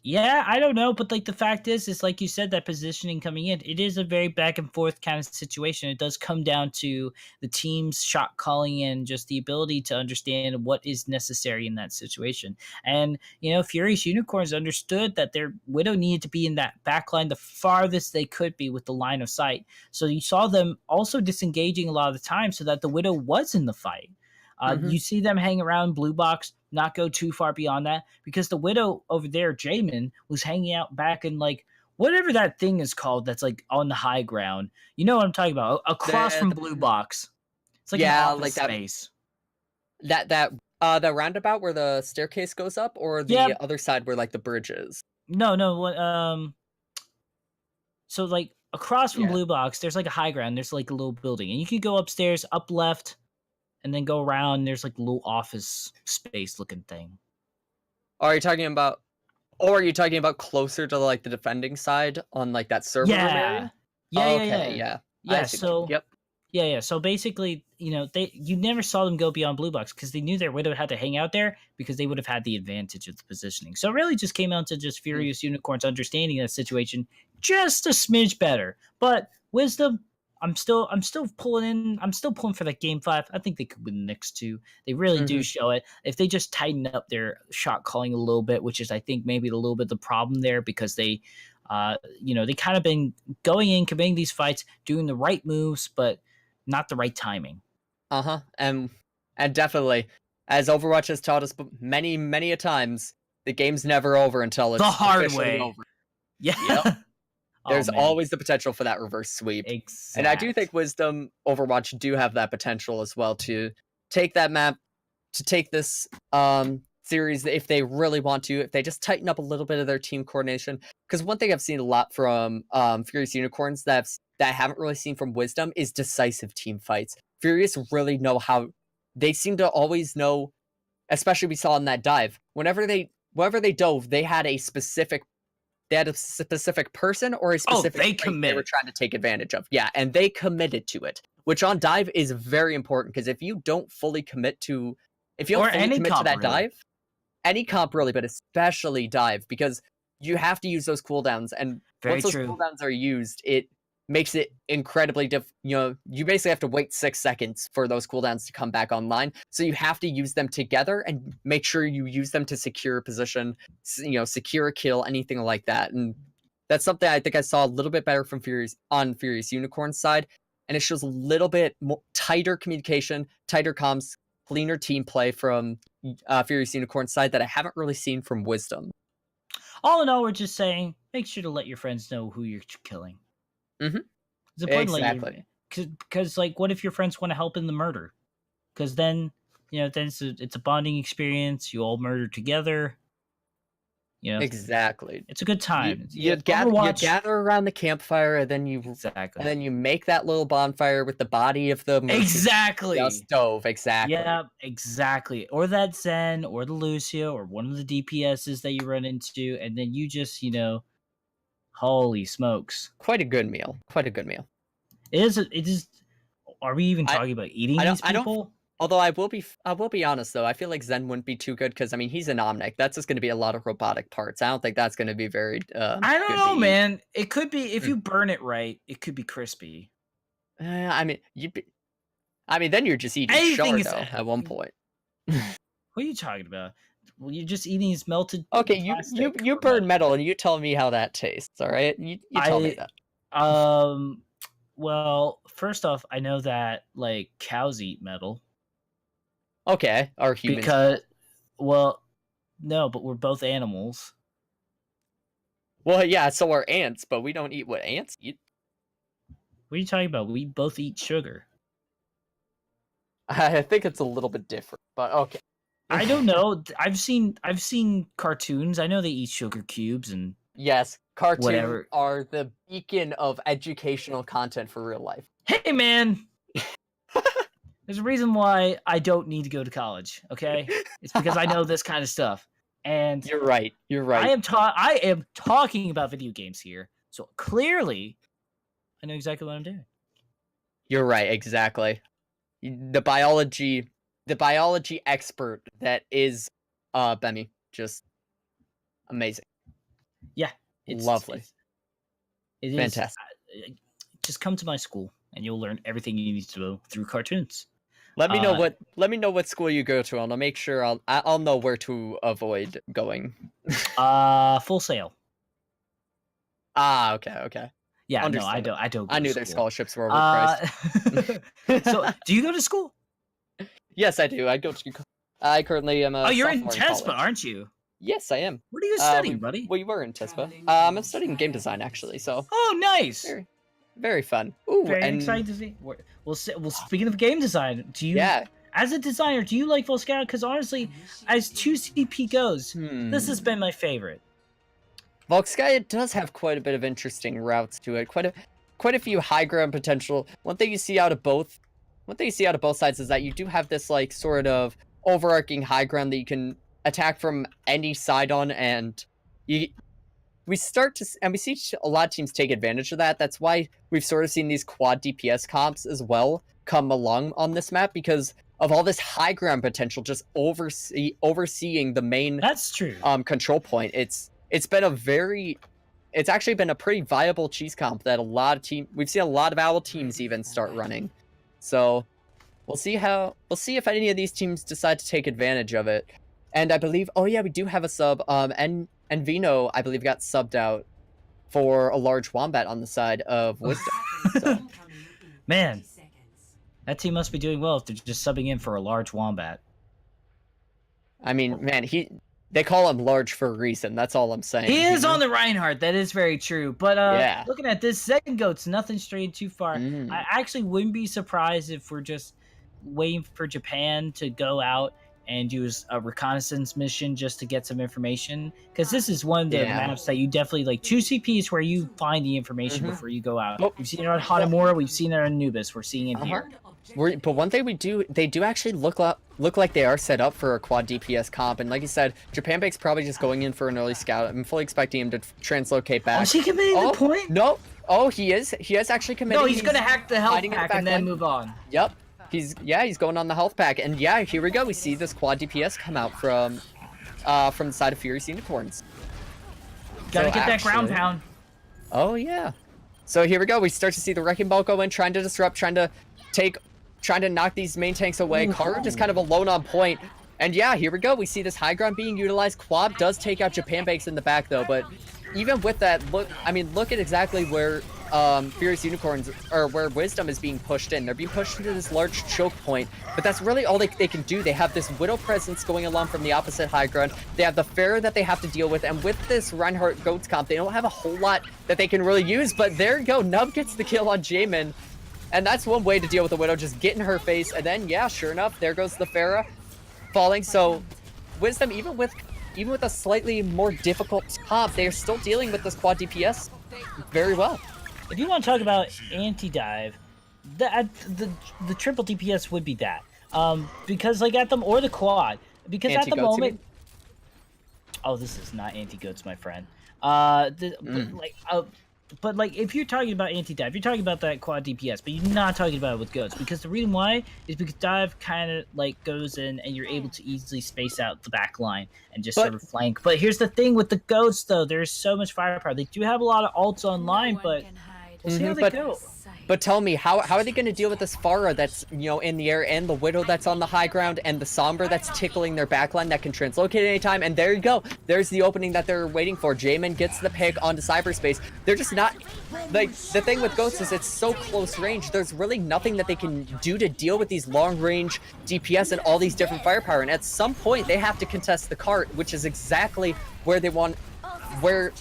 Yeah, I don't know, but the fact is like you said, that positioning coming in, it is a very back and forth kind of situation. It does come down to the team's shot calling and just the ability to understand what is necessary in that situation. And, Furious Unicorns understood that their Widow needed to be in that backline the farthest they could be with the line of sight. So you saw them also disengaging a lot of the time so that the Widow was in the fight. You see them hang around blue box, not go too far beyond that, because the Widow over there, Jamin, was hanging out back in whatever that thing is called that's on the high ground. You know what I'm talking about? Across from blue box. It's an office space. That roundabout where the staircase goes up, or the other side where the bridge is? No. So across from blue box, there's a high ground. There's a little building, and you can go upstairs, up left, and then go around. There's a little office space looking thing. Are you talking about closer to the defending side on that server room area? Yeah. So basically, you never saw them go beyond blue box because they knew their Widow had to hang out there because they would have had the advantage of the positioning. So it really just came out to just Furious Unicorns understanding that situation just a smidge better. But Wisdom, I'm still pulling for that game 5. I think they could win the next 2. They really do show it. If they just tighten up their shot calling a little bit, which is I think maybe a little bit the problem there, because they they kind of been going in, committing these fights, doing the right moves, but not the right timing. And definitely, as Overwatch has taught us many a times, the game's never over until it's The hard officially way. over. Yeah. Yep. There's Oh, man. always the potential for that reverse sweep. Exactly. And I do think Wisdom Overwatch do have that potential as well to take that map, to take this series if they really want to, if they just tighten up a little bit of their team coordination. Because one thing I've seen a lot from Furious Unicorns that I haven't really seen from Wisdom is decisive team fights. Furious really know how, they seem to always know, especially we saw in that dive, wherever they dove, they had a specific person or a specific trait they were trying to take advantage of. Yeah, and they committed to it, which on dive is very important, because if you don't fully commit to, that dive, any comp really, but especially dive, because you have to use those cooldowns, and once those cooldowns are used, it makes it incredibly you basically have to wait 6 seconds for those cooldowns to come back online. So you have to use them together and make sure you use them to secure a position, secure a kill, anything like that. And that's something I think I saw a little bit better from Furious Unicorn's side. And it shows a little bit more tighter communication, tighter comms, cleaner team play from Furious Unicorn's side that I haven't really seen from Wisdom. All in all, we're just saying, make sure to let your friends know who you're killing. Mm-hmm. It's important, exactly. Because, like, what if your friends want to help in the murder? Because then, then it's a bonding experience. You all murder together. Exactly. It's a good time. You gather around the campfire, and then you make that little bonfire with the body of the stove. Exactly. Yeah, exactly. Or that Zen, or the Lucio, or one of the DPSs that you run into, and then you just, holy smokes! Quite a good meal. It is. Are we even talking about eating these people? Although I will be honest though, I feel like Zen wouldn't be too good, because I mean he's an Omnic. That's just going to be a lot of robotic parts. I don't think that's going to be very. I don't know, man. It could be, if you burn it right, it could be crispy. Then you're just eating shard though at one point. What are you talking about? Well, you're just eating his melted. Okay, you burn metal, and you tell me how that tastes. All right, you tell me that. Well, first off, I know that like cows eat metal. Okay, are humans? No, but we're both animals. Well, yeah, so are ants, but we don't eat what ants eat. What are you talking about? We both eat sugar. I think it's a little bit different, but okay. I don't know. I've seen cartoons. I know they eat sugar cubes and yes, cartoons are the beacon of educational content for real life. Hey, man. There's a reason why I don't need to go to college, okay? It's because I know this kind of stuff. And You're right. I am talking about video games here. So clearly, I know exactly what I'm doing. You're right, exactly. The biology expert that is Bemmie, just amazing. Yeah. It's lovely. It fantastic. Just come to my school and you'll learn everything you need to know through cartoons. Let me know what school you go to, and I'll make sure I'll know where to avoid going. Full Sail. Okay. Yeah, no, I don't. I knew their scholarships were overpriced. So, do you go to school? Yes, I do. I currently am a. Oh, you're in TESPA, aren't you? Yes, I am. What are you studying, buddy? We were in TESPA. I'm studying game design actually. So. Oh, nice. Very, very fun. Ooh, very excited to see. Well, speaking of game design, as a designer, do you like Volskaya? Because honestly, as 2CP goes, this has been my favorite. Volskaya does have quite a bit of interesting routes to it. Quite a few high ground potential. One thing you see out of both sides is that you do have this like sort of overarching high ground that you can attack from any side on, and we see a lot of teams take advantage of that. That's why we've sort of seen these quad DPS comps as well come along on this map, because of all this high ground potential just overseeing the main control point. It's actually been a pretty viable cheese comp that we've seen a lot of Owl teams even start running. So we'll see if any of these teams decide to take advantage of it. And I believe, we do have a sub. And Vino, I believe, got subbed out for a large wombat on the side of Wisdom. So. Man, That team must be doing well if they're just subbing in for a large wombat. I mean, man, they call him large for a reason. That's all I'm saying. He is on the Reinhardt. That is very true. But yeah. looking at this, second goat's nothing strayed too far. Mm. I actually wouldn't be surprised if we're just waiting for Japan to go out and use a reconnaissance mission just to get some information. Because this is one of the maps that you definitely like. 2 CPs where you find the information before you go out. We've seen it on Hanamura. We've seen it on Anubis. We're seeing it here. But one thing they do actually look like they are set up for a quad DPS comp, and like you said, Japan Bake's probably just going in for an early scout. I'm fully expecting him to translocate back. Is he committing the point? No. Oh, he is. He is actually committing. No, he's gonna hack the health pack and then move on. Yep. He's going on the health pack, and yeah, here we go. We see this quad DPS come out from the side of Furious Unicorns. Gotta get that ground pound. Oh yeah. So here we go. We start to see the Wrecking Ball go in, trying to disrupt, trying to knock these main tanks away. Karu just kind of alone on point. And yeah, here we go. We see this high ground being utilized. Quab does take out Japan Bakes in the back though, but even with that, look at exactly where Furious Unicorns, or where Wisdom is being pushed in. They're being pushed into this large choke point, but that's really all they can do. They have this Widow presence going along from the opposite high ground. They have the Pharaoh that they have to deal with, and with this Reinhardt Goats comp, they don't have a whole lot that they can really use, but there you go. Nub gets the kill on Jamin. And that's one way to deal with the Widow, just get in her face, and then, yeah, sure enough, there goes the Pharah falling. So, Wisdom, even with a slightly more difficult comp, they are still dealing with this quad DPS very well. If you want to talk about anti-dive, the triple DPS would be that. Because, like, at them, or the quad. Because at the moment... Oh, this is not anti-goats, my friend. But like, if you're talking about anti-dive, you're talking about that quad DPS, but you're not talking about it with goats, because the reason why is because dive kind of like goes in and you're able to easily space out the back line and just sort of flank. But here's the thing with the goats, though, there's so much firepower. They do have a lot of ults online, but we'll see how they go. But tell me, how are they going to deal with this Pharah that's, in the air, and the Widow that's on the high ground, and the Sombra that's tickling their backline that can translocate at any time? And there you go. There's the opening that they're waiting for. Jamin gets the pick onto cyberspace. They're just not... Like, the thing with Ghosts is it's so close range. There's really nothing that they can do to deal with these long-range DPS and all these different firepower. And at some point, they have to contest the cart, which is exactly where they want... Where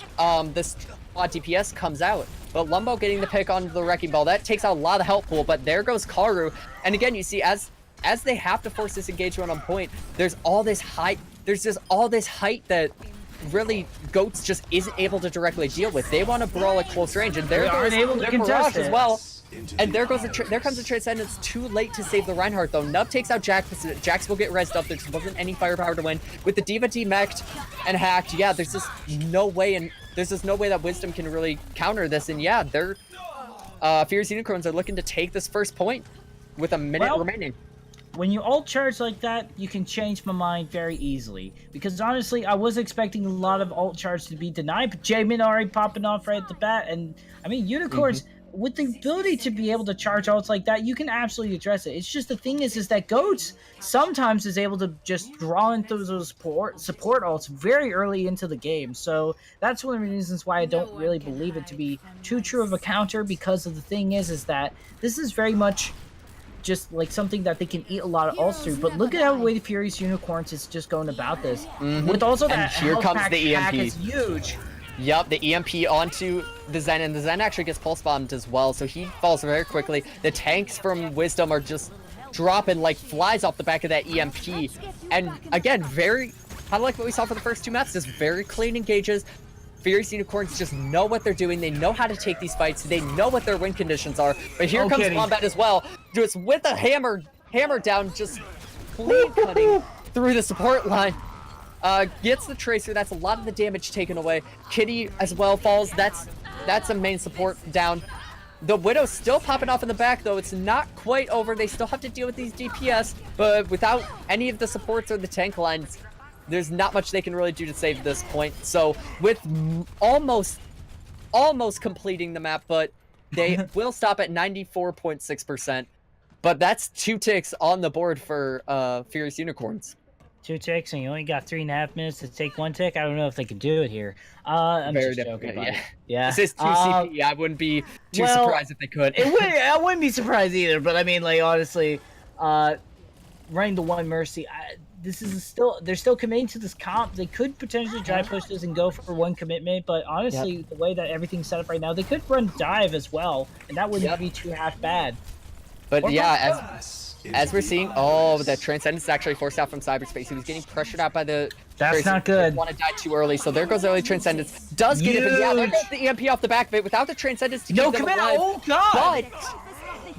this quad DPS comes out. But Lumbo getting the pick onto the Wrecking Ball, that takes out a lot of help pool, but there goes Karu. And again, you see, as they have to force this engagement on point, there's just all this height that really Goats just isn't able to directly deal with. They want to brawl at close range, and there goes their Mirage as well. And there comes the Transcendence. Too late to save the Reinhardt, though. Nub takes out Jax. Jax will get rezzed up. There just wasn't any firepower to win. With the D.Va demeched and hacked, yeah, there's just no way that Wisdom can really counter this. And yeah, they're Fierce Unicorns are looking to take this first point with a minute remaining. When you ult charge like that, you can change my mind very easily. Because honestly, I was expecting a lot of ult charge to be denied, but Jamin already popping off right at the bat. And I mean, Unicorns, with the ability to be able to charge ults like that, you can absolutely address it. It's just the thing is that Goats sometimes is able to just draw into those support ults very early into the game. So that's one of the reasons why I don't really believe it to be too true of a counter, because of the thing is that this is very much just like something that they can eat a lot of ults through. But look at how the way the Furious Unicorns is just going about this. With also that here comes the EMP. Is huge. Yep, the EMP onto the Zen, and the Zen actually gets pulse bombed as well, so he falls very quickly. The tanks from Wisdom are just dropping like flies off the back of that EMP. And again, very kind of like what we saw for the first two maps, just very clean engages. Furious Unicorns just know what they're doing. They know how to take these fights. They know what their win conditions are. But here comes Wombat as well, just with a hammer down, just clean cutting through the support line. Gets the Tracer. That's a lot of the damage taken away. Kitty as well falls. That's a main support down. The Widow's still popping off in the back, though. It's not quite over. They still have to deal with these DPS, but without any of the supports or the tank lines, there's not much they can really do to save this point. So with almost completing the map, but they will stop at 94.6%. But that's 2 ticks on the board for Furious Unicorns. 2 ticks, and you only got 3.5 minutes to take 1 tick. I don't know if they could do it here. I'm Very just joking, difficult, buddy. yeah. This is 2 CP. I wouldn't be too surprised if they could. I wouldn't be surprised either. But I mean, like, honestly, running the 1 mercy. They're still committing to this comp. They could potentially dry push this and go for 1 commitment, but honestly, the way that everything's set up right now, they could run dive as well, and that wouldn't be too half bad. But as we're seeing, the Transcendence is actually forced out from cyberspace. He was getting pressured out by the. That's not good. Want to die too early, so there goes early Transcendence. Does get it, but there goes the EMP off the back of it without the Transcendence to keep them alive. Oh god!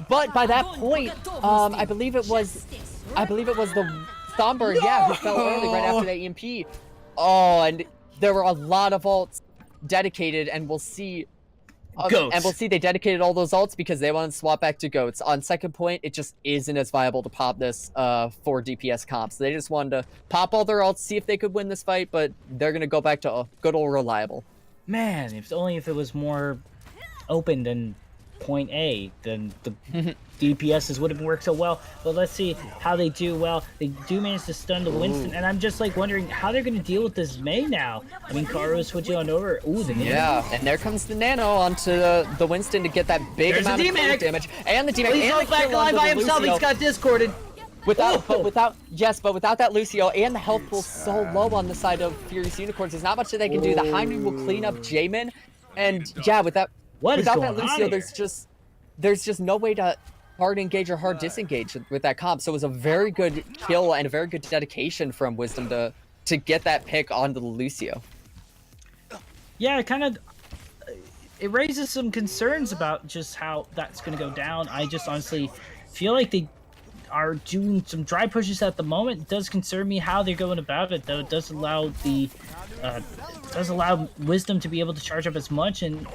But by that point, I believe it was the Thomberg, who fell early right after the EMP. Oh, and there were a lot of ults dedicated, and we'll see. They dedicated all those ults because they want to swap back to goats. On second point, it just isn't as viable to pop this for DPS comps. They just wanted to pop all their ults, see if they could win this fight, but they're gonna go back to good old reliable. Man, if it was more open than point A, then the DPSs would have worked so well. But let's see how they do. Well, they do manage to stun the Winston, and I'm just like wondering how they're going to deal with this Mei now. I mean, Karo is switching on over. Ooh, the Nano. Yeah, and there comes the Nano onto the Winston to get that big amount of damage. And the DMAC. He's not back line by himself. He's got discorded. Without that Lucio and the health pool so low on the side of Furious Unicorns, there's not much that they can do. The Heimdall will clean up Jamin, and without that Lucio, there's just no way to hard engage or hard disengage with that comp. So it was a very good kill and a very good dedication from Wisdom to get that pick onto the Lucio. Yeah, it raises some concerns about just how that's going to go down. I just honestly feel like they are doing some dry pushes at the moment. It does concern me how they're going about it, though. It does allow Wisdom to be able to charge up as much, and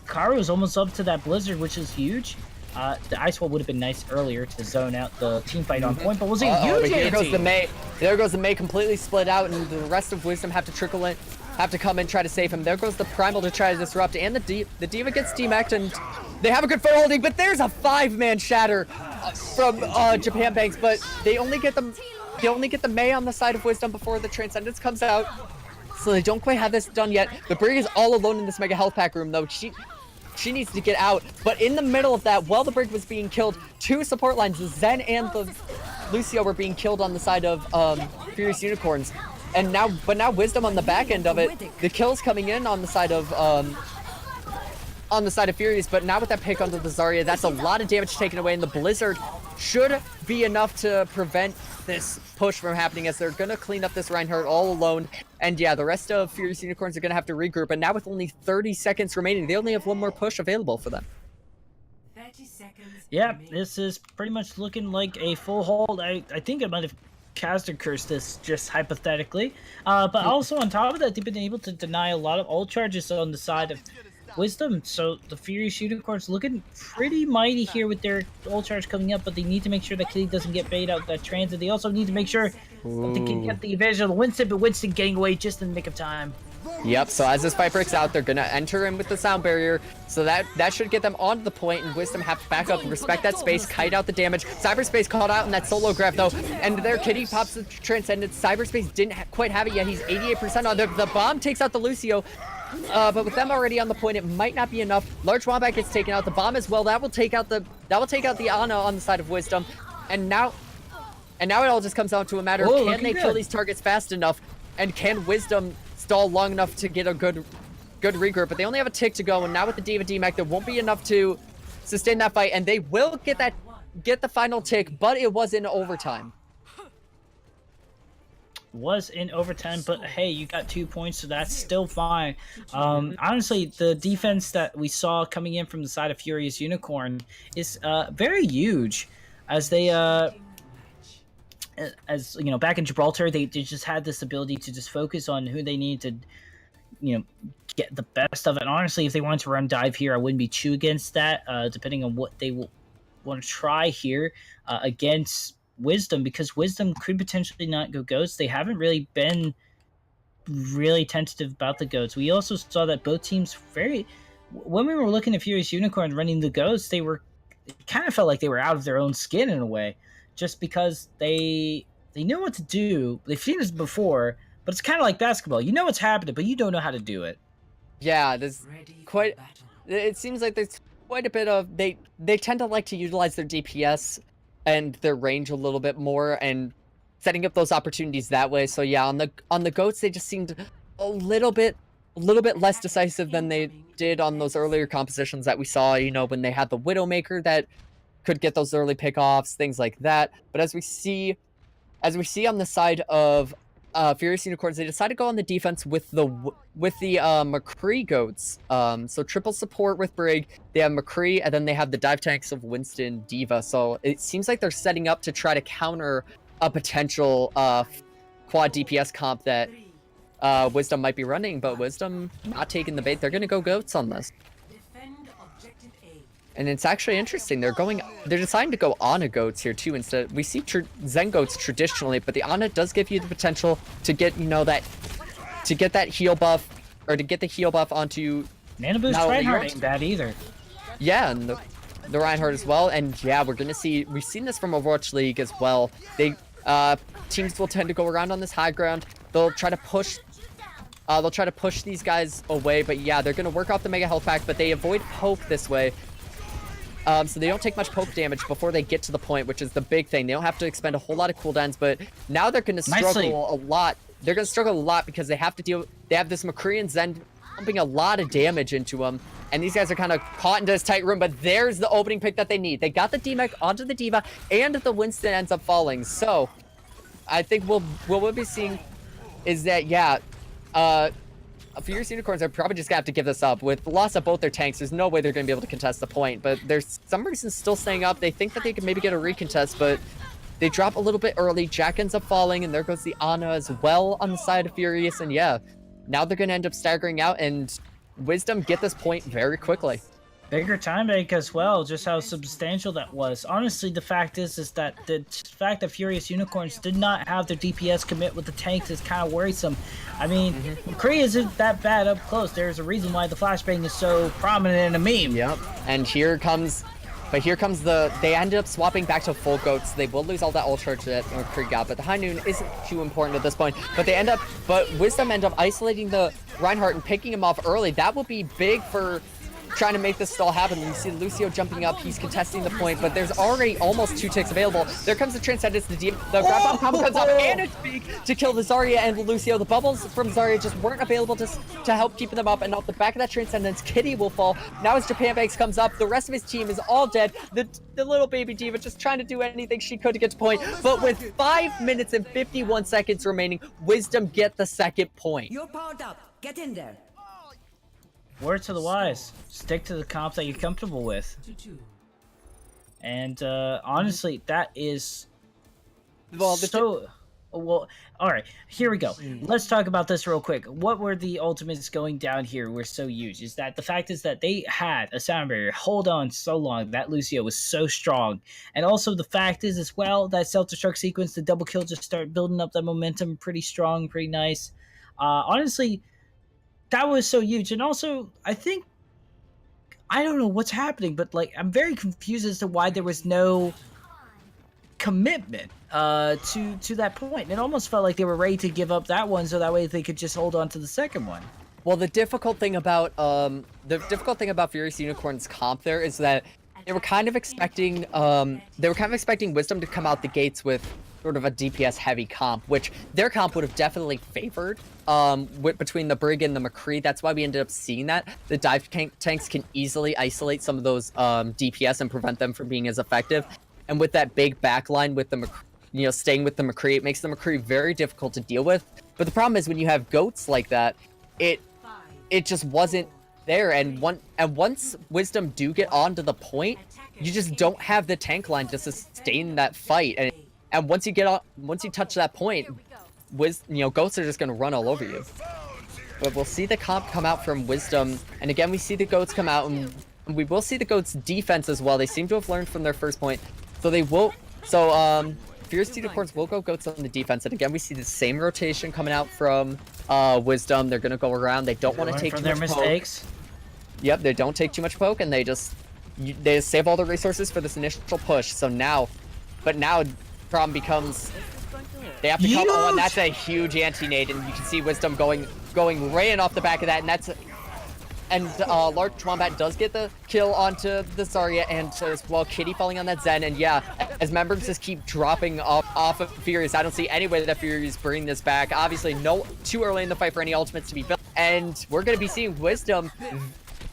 Karo is almost up to that Blizzard, which is huge. The Ice Wall would have been nice earlier to zone out the team fight on point, but was a huge There goes the Mei. There goes the Mei completely split out, and the rest of Wisdom have to come in, try to save him. There goes the Primal to try to disrupt, and the Diva gets demaced, and they have a good footholding, but there's a 5-man shatter from Japan Banks, but they only get the Mei on the side of Wisdom before the Transcendence comes out, so they don't quite have this done yet. The Brig is all alone in this Mega Health Pack room, though. She needs to get out, but in the middle of that, while the Brig was being killed, 2 support lines, the Zen and the Lucio, were being killed on the side of Furious Unicorns. And now Wisdom on the back end of it, the kills coming in on the side of Furious, but now with that pick onto the Zarya, that's a lot of damage taken away, and the Blizzard should be enough to prevent this push from happening, as they're gonna clean up this Reinhardt all alone. And the rest of Furious Unicorns are gonna have to regroup, and now with only 30 seconds remaining, they only have 1 more push available for them. 30 seconds. Yeah, this is pretty much looking like a full hold. I think I might have cast or cursed this just hypothetically, but also on top of that, they've been able to deny a lot of ult charges on the side of Wisdom, so the Furious Unicorns looking pretty mighty here with their ult charge coming up, but they need to make sure that Kitty doesn't get bait out that transit. They also need to make sure that they can get the advantage of the Winston, but Winston getting away just in the nick of time. Yep, so as this fight breaks out, they're gonna enter in with the sound barrier, so that should get them onto the point, and Wisdom have to back up and respect that space, kite out the damage. Cyberspace called out in that solo grab though, and there Kitty pops the Transcendence. Cyberspace didn't quite have it yet. He's 88% on. The bomb takes out the Lucio, but with them already on the point, it might not be enough. Large Wombat gets taken out. The bomb as well. That will take out the Ana on the side of Wisdom, and now it all just comes down to a matter of can they kill these targets fast enough, and can Wisdom stall long enough to get a good regroup. But they only have a tick to go, and now with the Diva DMAC, there won't be enough to sustain that fight, and they will get the final tick, but it was in overtime. Was in overtime, but hey, you got 2 points, so that's still fine. Honestly, the defense that we saw coming in from the side of Furious Unicorn is very huge, as they back in Gibraltar, they just had this ability to just focus on who they need to get the best of it. And honestly, if they wanted to run dive here, I wouldn't be too against that, depending on what they will want to try here against Wisdom, because Wisdom could potentially not go Ghost. They haven't really been really tentative about the Ghosts. We also saw that both teams when we were looking at Furious Unicorn running the Ghosts, it kind of felt like they were out of their own skin in a way, just because they They know what to do. They've seen this before, but it's kind of like basketball. You know what's happening, but you don't know how to do it. Yeah, there's Ready for quite. battle. It seems like there's quite a bit of they tend to like to utilize their DPS and their range a little bit more and setting up those opportunities that way. So yeah, on the goats they just seemed a little bit less decisive than they did on those earlier compositions that we saw, you know, when they had the Widowmaker that could get those early pickoffs, things like that. But as we see on the side of Furious Unicorns, they decided to go on the defense with the McCree goats. So triple support with Brig. They have McCree, and then they have the dive tanks of Winston, Diva. So it seems like they're setting up to try to counter a potential quad DPS comp that Wisdom might be running, but Wisdom not taking the bait. They're gonna go goats on this. Defend objective A. And it's actually interesting. They're deciding to go Ana goats here too. Instead, we see Zen goats traditionally, but the Ana does give you the potential to get, you know, that heal buff, or to get the heal buff onto. Mana boost Reinhardt ain't bad either. Yeah, and the Reinhardt as well. And yeah, we've seen this from Overwatch League as well. They teams will tend to go around on this high ground. They'll try to push. They'll try to push these guys away, but yeah, they're gonna work off the Mega Health Pack, but they avoid poke this way. So they don't take much poke damage before they get to the point, which is the big thing. They don't have to expend a whole lot of cooldowns, but now they're going to struggle a lot. They're going to struggle a lot because they have this McCree and Zen pumping a lot of damage into them, and these guys are kind of caught into this tight room, but there's the opening pick that they need. They got the D-Mech onto the Diva, and the Winston ends up falling. So I think what we'll be seeing is that, yeah, Furious Unicorns are probably just gonna have to give this up. With the loss of both their tanks, there's no way they're gonna be able to contest the point, but there's some reasons still staying up. They think that they could maybe get a recontest, but they drop a little bit early. Jack ends up falling, and there goes the Ana as well on the side of Furious, and yeah, now they're gonna end up staggering out, and Wisdom get this point very quickly. Bigger time bank as well, just how substantial that was. Honestly, the fact is that the fact that Furious Unicorns did not have their DPS commit with the tanks is kind of worrisome. I mean, McCree isn't that bad up close. There's a reason why the flashbang is so prominent in a meme. Yep, and here comes they ended up swapping back to full goats. They will lose all that ult charge that McCree got, but the high noon isn't too important at this point. But Wisdom end up isolating the Reinhardt and picking him off early. That will be big for trying to make this stall happen. You see Lucio jumping up, he's contesting the point, but there's already almost 2 ticks available. There comes the Transcendence, the grab bomb combo comes up, and it's big to kill the Zarya and the Lucio. The bubbles from Zarya just weren't available to help keep them up, and off the back of that Transcendence, Kitty will fall. Now as Japan Banks comes up, the rest of his team is all dead. The little baby Diva just trying to do anything she could to get to point, but with 5 minutes and 51 seconds remaining, Wisdom get the second point. You're powered up. Get in there. Word to the wise. Stick to the comp that you're comfortable with. To 2. And honestly, that is Well, well, all right, here we go. Let's talk about this real quick. What were the ultimates going down here were so huge is that the fact is that they had a sound barrier hold on so long. That Lucio was so strong. And also the fact is as well that self-destruct sequence, the double kill just start building up that momentum pretty strong, pretty nice. Honestly, that was so huge. And also, I don't know what's happening, but like I'm very confused as to why there was no commitment to that point. It almost felt like they were ready to give up that one so that way they could just hold on to the second one. Well, the difficult thing about Furious Unicorn's comp there is that they were kind of expecting Wisdom to come out the gates with sort of a DPS heavy comp, which their comp would have definitely favored between the Brig and the McCree. That's why we ended up seeing that. The dive tanks can easily isolate some of those DPS and prevent them from being as effective. And with that big backline with the staying with the McCree, it makes the McCree very difficult to deal with. But the problem is when you have goats like that, it just wasn't there. And once Wisdom do get onto the point, you just don't have the tank line to sustain that fight. And once you touch that point, goats are just gonna run all over you. But we'll see the comp come out from Wisdom, and again we see the goats come out, and we will see the goats defense as well. They seem to have learned from their first point, so they will. So Fierce Unicorns will go goats on the defense, and again we see the same rotation coming out from Wisdom. They're gonna go around. They don't want to take too their much mistakes. Poke. Yep, they don't take too much poke, and they just save all the resources for this initial push. So now, problem becomes They have to come. Oh, and that's a huge anti-nade, and you can see Wisdom going ran off the back of that, and that's. And Large Wombat does get the kill onto the Zarya, and as well Kitty falling on that Zen. And yeah, as members just keep dropping off of Furious, I don't see any way that Furious bringing this back. Obviously, too early in the fight for any ultimates to be built. And we're going to be seeing Wisdom.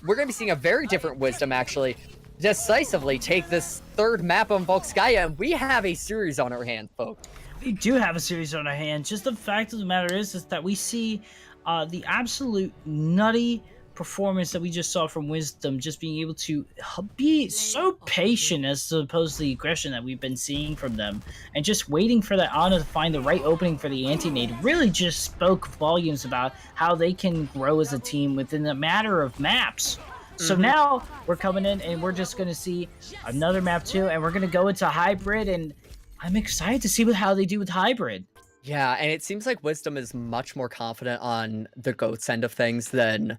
We're going to be seeing a very different Wisdom, actually, decisively take this third map on Volskaya, and we have a series on our hands, folks. We do have a series on our hands. Just the fact of the matter is that we see the absolute nutty performance that we just saw from Wisdom, just being able to be so patient as opposed to the aggression that we've been seeing from them, and just waiting for that Ana to find the right opening for the anti-nade really just spoke volumes about how they can grow as a team within a matter of maps. So now we're coming in and we're just going to see another map too, and we're going to go into hybrid, and I'm excited to see how they do with hybrid. Yeah, and it seems like Wisdom is much more confident on the GOAT's end of things than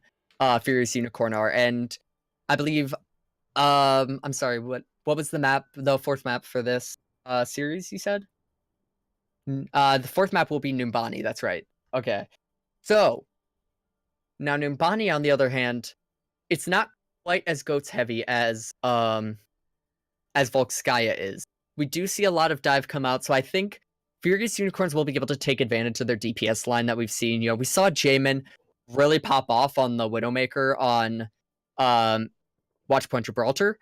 Furious Unicorn are, and I believe I'm sorry, what was the fourth map for this series, you said? The fourth map will be Numbani, that's right. Okay. So now Numbani, on the other hand, it's not quite as GOATs heavy as Volskaya is. We do see a lot of dive come out, so I think Furious Unicorns will be able to take advantage of their DPS line that we've seen. You know, we saw Jamin really pop off on the Widowmaker on Watchpoint Gibraltar.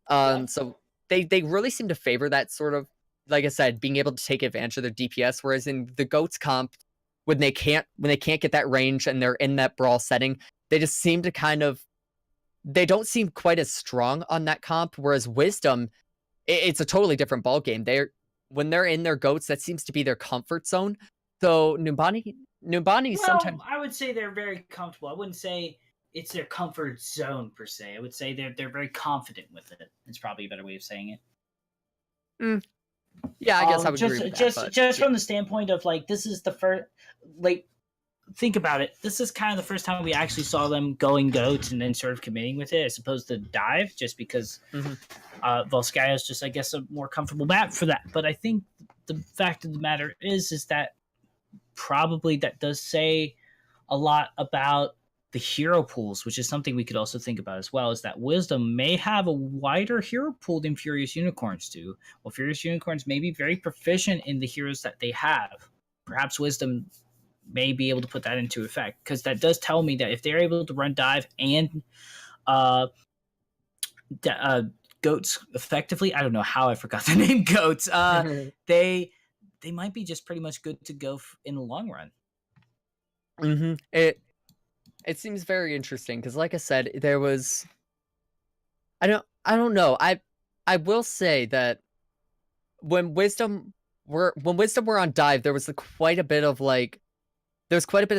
So they really seem to favor that sort of, like I said, being able to take advantage of their DPS, whereas in the GOATs comp, when they can't get that range and they're in that brawl setting, they just seem to they don't seem quite as strong on that comp, whereas Wisdom, it's a totally different ballgame. When they're in their GOATs, that seems to be their comfort zone. So Numbani sometimes, I would say they're very comfortable. I wouldn't say it's their comfort zone per se. I would say they're very confident with it. It's probably a better way of saying it. Yeah, I guess I would agree with that. Just from the standpoint of this is the first, think about it. This is kind of the first time we actually saw them going GOATs and then sort of committing with it, as opposed to dive, just because Volskaya is just, I guess, a more comfortable map for that. But I think the fact of the matter is that probably that does say a lot about the hero pools, which is something we could also think about as well, is that Wisdom may have a wider hero pool than Furious Unicorns do. Well, Furious Unicorns may be very proficient in the heroes that they have. Perhaps Wisdom may be able to put that into effect, because that does tell me that if they're able to run dive and GOATs effectively, I don't know how I forgot the name GOATs, they might be just pretty much good to go in the long run. It seems very interesting, because like I said, there was, I don't know. I will say that when Wisdom were on dive, there was quite a bit of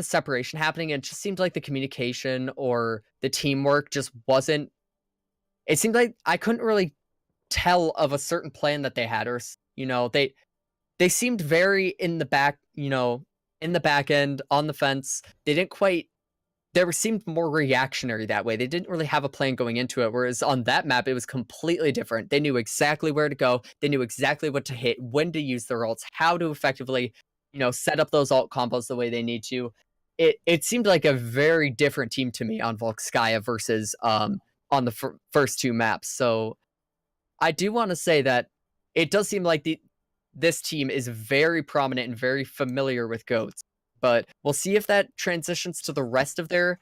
separation happening, and it just seemed like the communication or the teamwork just wasn't. It seemed like I couldn't really tell of a certain plan that they had, or they seemed very in the back, in the back end, on the fence. They seemed more reactionary that way. They didn't really have a plan going into it, whereas on that map, it was completely different. They knew exactly where to go. They knew exactly what to hit, when to use their ults, how to effectively, set up those ult combos the way they need to. It seemed like a very different team to me on Volskaya versus on the first two maps. So I do want to say that it does seem like this team is very prominent and very familiar with GOATs. But we'll see if that transitions to the rest of their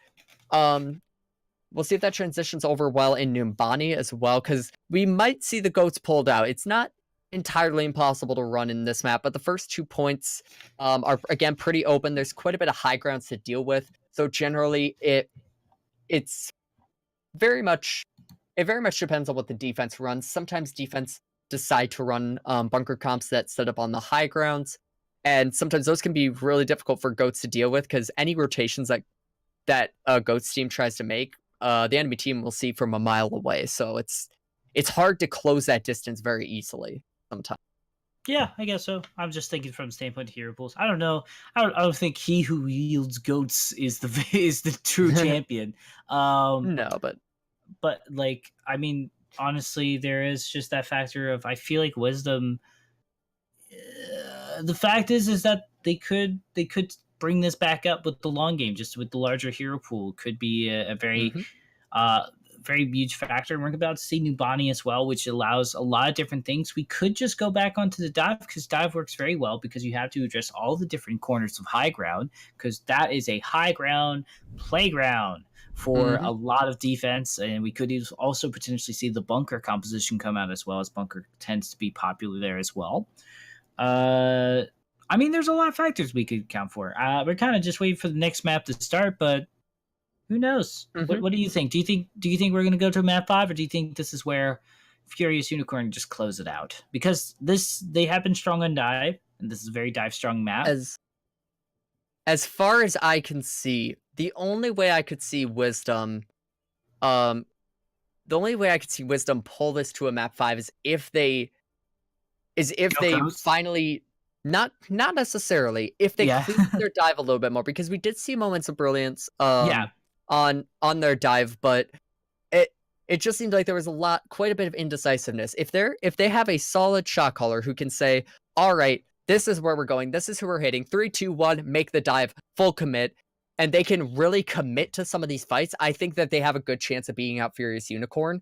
we'll see if that transitions over well in Numbani as well, because we might see the GOATs pulled out. It's not entirely impossible to run in this map, but the first 2 points are, again, pretty open. There's quite a bit of high grounds to deal with, so generally it's very much depends on what the defense runs. Sometimes defense decide to run bunker comps that set up on the high grounds, and sometimes those can be really difficult for GOATs to deal with, because any rotations that a GOATs team tries to make, the enemy team will see from a mile away. So it's hard to close that distance very easily sometimes. Yeah, I guess so. I'm just thinking from the standpoint of hero pools. I don't know. I don't think he who yields GOATs is the true champion. No, but I mean, honestly, there is just that factor of, I feel like Wisdom the fact is that they could bring this back up with the long game, just with the larger hero pool. Could be a very very huge factor. And we're about to see Numbani as well, which allows a lot of different things. We could just go back onto the dive, because dive works very well, because you have to address all the different corners of high ground, because that is a high ground playground for a lot of defense. And we could also potentially see the bunker composition come out as well, as bunker tends to be popular there as well. I mean, there's a lot of factors we could account for. We're kind of just waiting for the next map to start, but who knows? What do you think? Do you think we're going to go to map 5, or do you think this is where Furious Unicorn just close it out? Because they have been strong on dive, and this is a very dive strong map. As far as I can see, the only way I could see Wisdom pull this to a map 5 is if they finally not necessarily if they clean their dive a little bit more, because we did see moments of brilliance on their dive, but it just seemed like there was quite a bit of indecisiveness. If they have a solid shot caller who can say, all right, this is where we're going, this is who we're hitting, 3, 2, 1, make the dive, full commit, and they can really commit to some of these fights, I think that they have a good chance of beating out Furious Unicorn.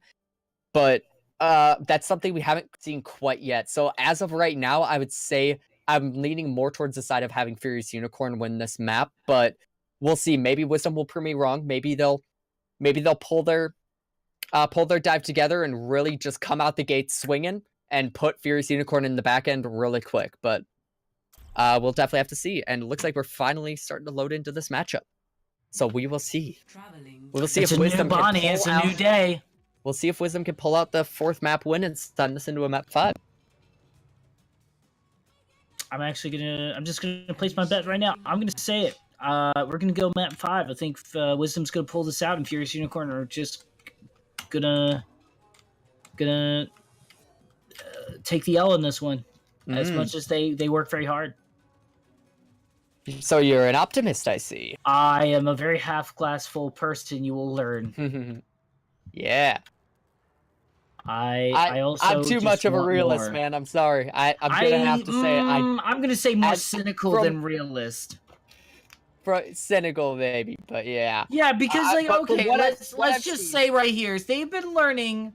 But that's something we haven't seen quite yet. So as of right now, I would say I'm leaning more towards the side of having Furious Unicorn win this map, but we'll see. Maybe Wisdom will prove me wrong. Maybe they'll pull their dive together and really just come out the gate swinging and put Furious Unicorn in the back end really quick. But we'll definitely have to see. And it looks like we're finally starting to load into this matchup. So we will see. We will see if Wisdom can pull out. It's a new day. We'll see if Wisdom can pull out the 4th map win and send this into a map 5. I'm just gonna place my bet right now. I'm gonna say it. We're gonna go map 5. I think Wisdom's gonna pull this out, and Furious Unicorn are just gonna take the L in this one, as much as they work very hard. So you're an optimist, I see. I am a very half glass full person. You will learn. Yeah. I'm too much of a realist, man. I'm sorry. I'm gonna have to say it. I'm gonna say more cynical than realist. Cynical, maybe, but yeah. Yeah, because let's just say right here, is they've been learning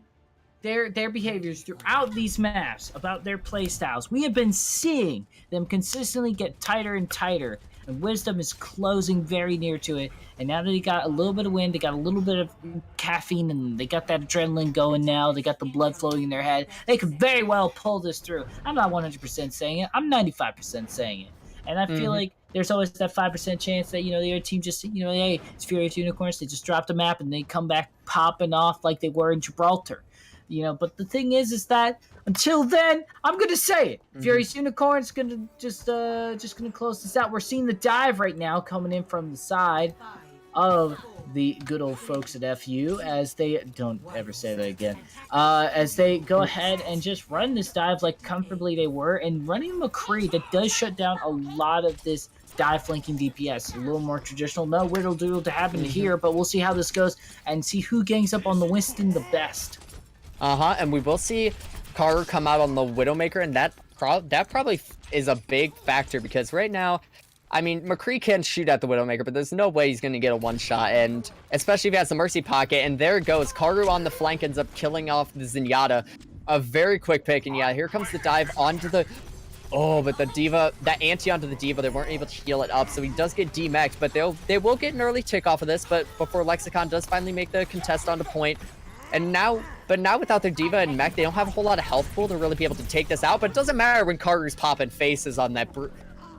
their behaviors throughout these maps about their play styles. We have been seeing them consistently get tighter and tighter, and Wisdom is closing very near to it. And now that they got a little bit of wind, they got a little bit of caffeine, and they got that adrenaline going now. They got the blood flowing in their head. They could very well pull this through. I'm not 100% saying it. I'm 95% saying it. And I feel like there's always that 5% chance that, the other team just, hey, it's Furious Unicorns. They just dropped a map, and they come back popping off like they were in Gibraltar. But the thing is that until then, I'm gonna say it. Furious Unicorn's gonna just gonna close this out. We're seeing the dive right now coming in from the side of the good old folks at FU, as they don't ever say that again. As they go ahead and just run this dive like comfortably they were, and running McCree that does shut down a lot of this dive flanking DPS. A little more traditional, no whittle doodle to happen here, but we'll see how this goes and see who gangs up on the Winston the best. And we will see Karu come out on the Widowmaker, and that probably is a big factor, because right now, I mean, McCree can shoot at the Widowmaker, but there's no way he's going to get a one-shot, and especially if he has the Mercy Pocket, and there it goes. Karu on the flank ends up killing off the Zenyatta. A very quick pick, and yeah, here comes the dive onto the... Oh, but the D.Va, that anti onto the D.Va, they weren't able to heal it up, so he does get D-maxed, but they will get an early tick off of this, but before Lexicon does finally make the contest onto point. And now without their D.Va and mech, they don't have a whole lot of health pool to really be able to take this out, but it doesn't matter when Karu's popping faces on that...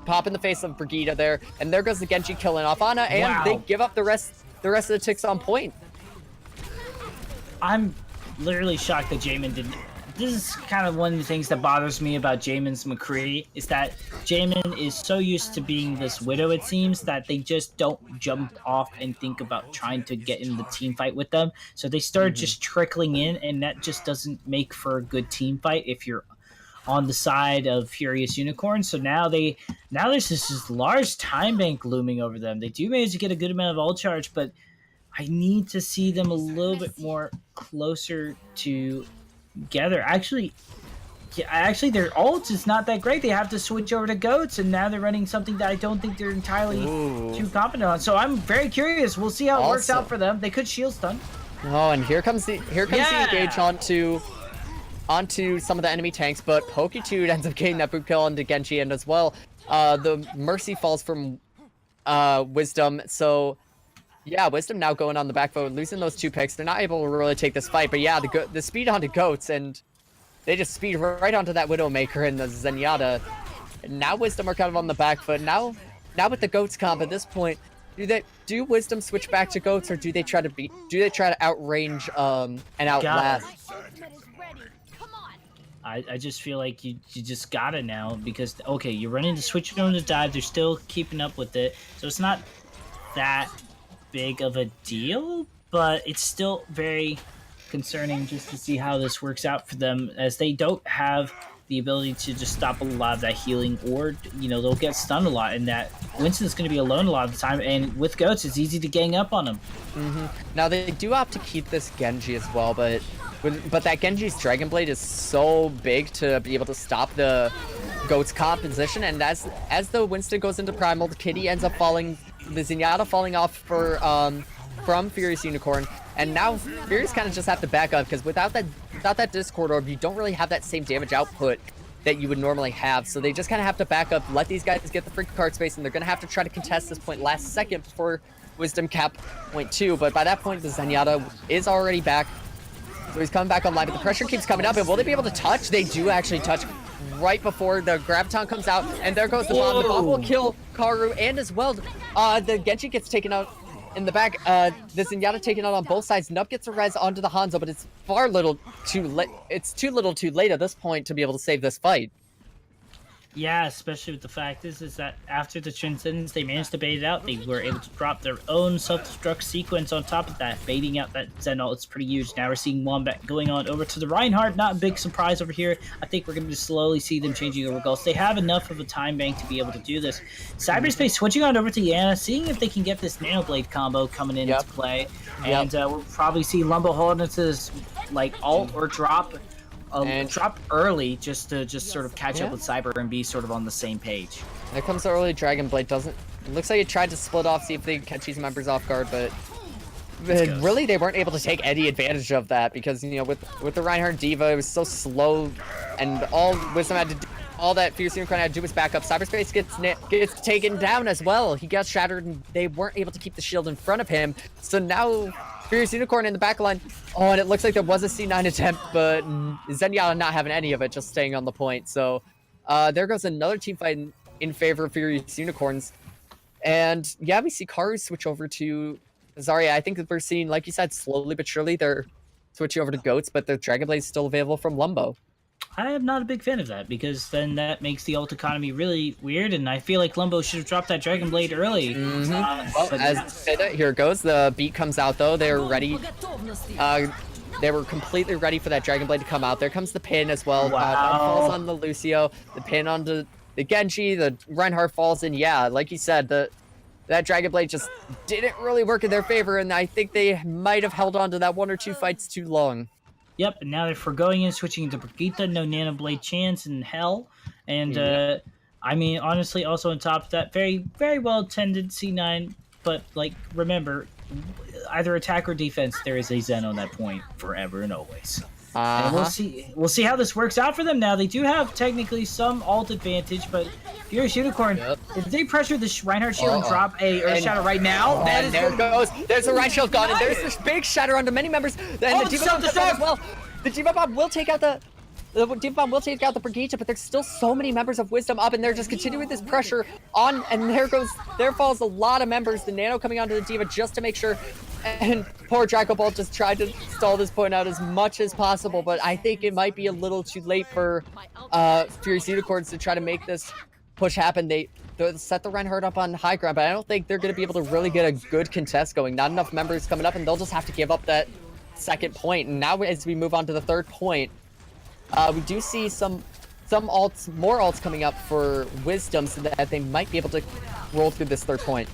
Pop in the face of Brigitte there, and there goes the Genji killing off Ana, and they give up the rest of the ticks on point. I'm literally shocked that Jamin didn't. This is kind of one of the things that bothers me about Jamin's McCree, is that Jamin is so used to being this Widow, it seems, that they just don't jump off and think about trying to get in the team fight with them. So they start just trickling in, and that just doesn't make for a good team fight if you're on the side of Furious Unicorn. So now there's this large time bank looming over them. They do manage to get a good amount of ult charge, but I need to see them a little bit more closer together. Actually, Yeah, actually, their ult is not that great. They have to switch over to goats, and now they're running something that I don't think they're entirely too confident on. So I'm very curious. We'll see how it works out for them. They could shield stun. Oh, and here comes the engage onto some of the enemy tanks, but Pokitude ends up getting that boot kill onto Genji, and as well, the Mercy falls from Wisdom. So yeah, Wisdom now going on the back foot, losing those 2 picks. They're not able to really take this fight, but yeah, the speed onto goats, and they just speed right onto that Widowmaker and the Zenyatta. And now Wisdom are kind of on the back foot. Now with the goats comp at this point, do Wisdom switch back to goats, or do they try to outrange and outlast? I just feel like you just gotta now, because okay, you're running the switch on the dive. They're still keeping up with it, so it's not that big of a deal, but it's still very concerning just to see how this works out for them, as they don't have the ability to just stop a lot of that healing, or they'll get stunned a lot, and that Winston's going to be alone a lot of the time, and with goats it's easy to gang up on them. Now they do opt to keep this Genji as well, but that Genji's Dragon Blade is so big to be able to stop the goat's composition, and as the Winston goes into primal, the Kitty ends up falling, the Zenyatta falling off from Furious Unicorn, and now Furious kind of just have to back up, because without that Discord Orb, you don't really have that same damage output that you would normally have, so they just kind of have to back up, let these guys get the free card space, and they're going to have to try to contest this point last second before Wisdom cap point 2, but by that point the Zenyatta is already back, so he's coming back online, but the pressure keeps coming up, and will they be able to touch? They do actually touch right before the Graviton comes out, and there goes the bomb. The bomb will kill Karu, and as well, the Genji gets taken out in the back. The Zenyatta taken out on both sides. Nub gets a res onto the Hanzo, but it's too late. It's too little too late at this point to be able to save this fight. Yeah, especially with the fact is that after the Transcendence, they managed to bait it out. They were able to drop their own self-destruct sequence on top of that, baiting out that Zen ult. It's pretty huge. Now we're seeing Wombat going on over to the Reinhardt. Not a big surprise over here. I think we're going to slowly see them changing over goals. They have enough of a time bank to be able to do this. Cyberspace switching on over to Yana, seeing if they can get this Nano Blade combo coming into play. And we'll probably see Lumbo hold into this ult or drop early, just to sort of catch up with Cyber and be sort of on the same page. There comes the early Dragon Blade. It looks like it tried to split off, see if they can catch these members off guard, but really they weren't able to take any advantage of that, because with the Reinhardt Diva, it was so slow, and all Wisdom had to do, all that Fierce Unicorn had to do was back up. Cyberspace gets taken down as well. He got shattered, and they weren't able to keep the shield in front of him, so now Furious Unicorn in the back line. Oh, and it looks like there was a C9 attempt, but Zenyatta not having any of it, just staying on the point. So there goes another team fight in favor of Furious Unicorns. And yeah, we see Karu switch over to Zarya. I think that we're seeing, like you said, slowly but surely they're switching over to Goats, but the Dragon Blade is still available from Lumbo. I am not a big fan of that, because then that makes the ult economy really weird, and I feel like Lumbo should have dropped that Dragon Blade early. Well, here goes. The beat comes out, though. They're ready. They were completely ready for that Dragon Blade to come out. There comes the pin as well. That falls on the Lucio. The pin onto the Genji. The Reinhardt falls in. Yeah, like you said, that Dragon Blade just didn't really work in their favor, and I think they might have held on to that 1 or 2 fights too long. Yep, and now they're forgoing and switching into Brigitte, no Nano Blade chance in hell. And, I mean, honestly, also on top of that, very, very well-attended C9, but, remember, either attack or defense, there is a Zen on that point forever and always. And we'll see how this works out for them now. They do have, technically, some ult advantage, but Furious Unicorn, if they pressure the Reinhardt shield and drop a Earth Shatter right now, and there it goes. There's a Reinhardt shield gone, and there's this big shatter onto many members. And the Diva Bomb as well. The Diva Bomb will take out the Brigitte, but there's still so many members of Wisdom up, and they're just continuing this pressure on, and there falls a lot of members. The Nano coming onto the Diva just to make sure, and poor Draco Ball just tried to stall this point out as much as possible, but I think it might be a little too late for Furious Unicorns to try to make this push happen. They set the Reinhardt up on high ground, but I don't think they're going to be able to really get a good contest going. Not enough members coming up, and they'll just have to give up that second point. And now as we move on to the third point, we do see some more ults coming up for Wisdom, so that they might be able to roll through this third point.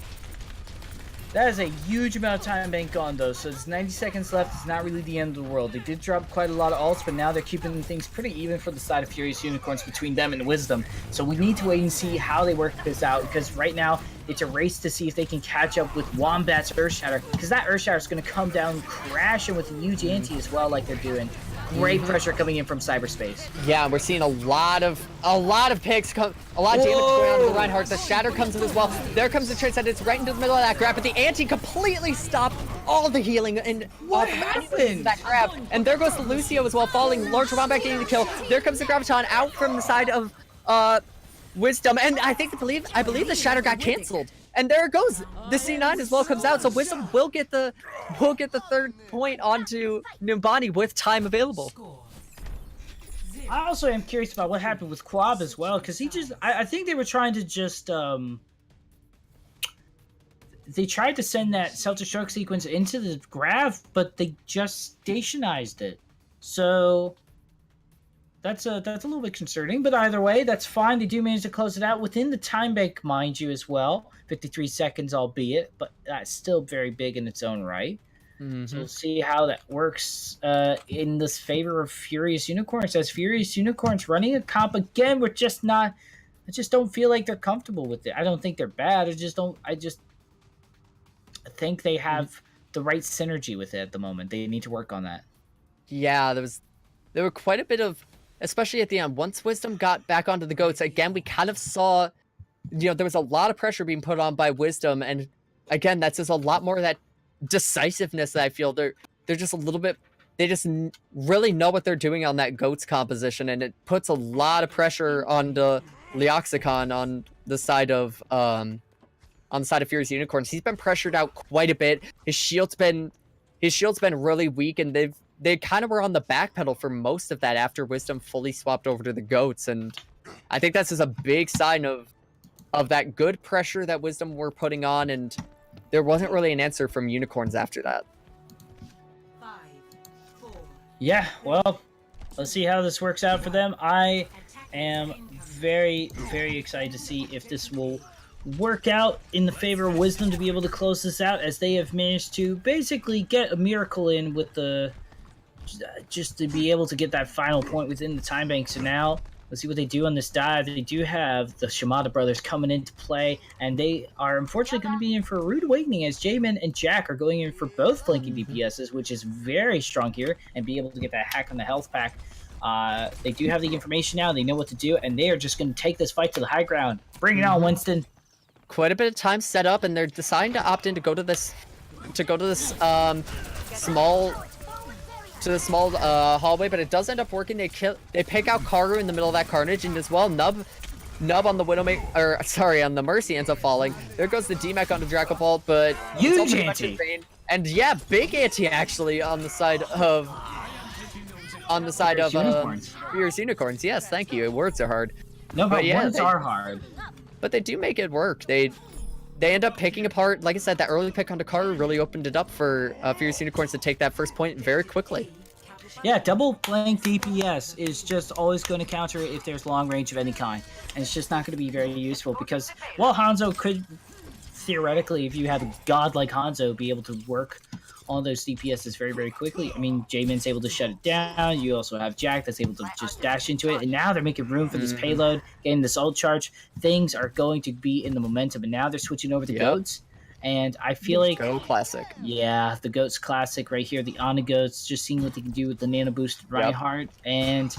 That is a huge amount of time bank gone, though, so there's 90 seconds left. It's not really the end of the world. They did drop quite a lot of ults, but now they're keeping things pretty even for the side of Furious Unicorns between them and Wisdom. So we need to wait and see how they work this out, because right now it's a race to see if they can catch up with Wombat's Earthshatter, because that Earthshatter is going to come down crashing with a huge anti as well, like they're doing. Great pressure coming in from cyberspace. Yeah, we're seeing a lot of picks come, a lot of damage going on to the Reinhardt. The Shatter comes in as well. There comes the Transcendence right into the middle of that grab, but the anti completely stopped all the healing and What happened? That grab. And there goes the Lucio as well, falling. Large Wombat getting the kill. There comes the Graviton out from the side of Wisdom, and I believe the Shatter got canceled. And there it goes. The C9 as well comes out, so Wisdom will get the third point onto Numbani with time available. I also am curious about what happened with Quab as well, because I think they were trying to just they tried to send that self-destruct sequence into the graph, but they just stationized it. So that's a little bit concerning, but either way, that's fine. They do manage to close it out within the time bank, mind you, as well. 53 seconds, albeit, but that's still very big in its own right. So we'll see how that works in this favor of Furious Unicorns. As Furious Unicorns running a comp again, I just don't feel like they're comfortable with it. I don't think they're bad. I think they have the right synergy with it at the moment. They need to work on that. Yeah, there were quite a bit of, especially at the end, once Wisdom got back onto the goats, again, we kind of saw, there was a lot of pressure being put on by Wisdom, and again, that's just a lot more of that decisiveness that I feel. They're just a little bit, they just really know what they're doing on that goats composition, and it puts a lot of pressure on the Lijiang on the side of Furious Unicorns. He's been pressured out quite a bit. His shield's been really weak, and they kind of were on the back pedal for most of that after Wisdom fully swapped over to the goats, and I think that's just a big sign of that good pressure that Wisdom were putting on, and there wasn't really an answer from Unicorns after that. 5, 4, Yeah, well, let's see how this works out for them. I am very, very excited to see if this will work out in the favor of Wisdom to be able to close this out, as they have managed to basically get a miracle in with just to be able to get that final point within the time bank. So now let's see what they do on this dive. They do have the Shimada brothers coming into play, and they are unfortunately going to be in for a rude awakening, as Jamin and Jack are going in for both flanking DPSs, which is very strong here, and be able to get that hack on the health pack. They do have the information now. They know what to do, and they are just going to take this fight to the high ground. Bring it on, Winston. Quite a bit of time set up, and they're deciding to opt in to go to this small hallway, but it does end up working. They pick out Karu in the middle of that carnage, and as well Nub on the on the Mercy ends up falling. There goes the DMAC onto Dracobolt, but huge anti, and yeah, big anti actually on the side of Unicorns. Furious Unicorns. Yes, thank you. Words are hard. No, but yeah, words are hard. But they do make it work. They end up picking apart, like I said, that early pick on Karu really opened it up for Furious Unicorns to take that first point very quickly. Yeah, double flank DPS is just always going to counter it if there's long range of any kind. And it's just not going to be very useful, because while Hanzo could, theoretically, if you have a god like Hanzo, be able to work all those DPSs very, very quickly. I mean, Jamin's able to shut it down. You also have Jack that's able to just dash into it. And now they're making room for this payload, getting this ult charge. Things are going to be in the momentum. And now they're switching over to goats. And I feel like... Go classic. Yeah, the goats classic right here. The Ana goats, just seeing what they can do with the nano boosted Reinhardt. And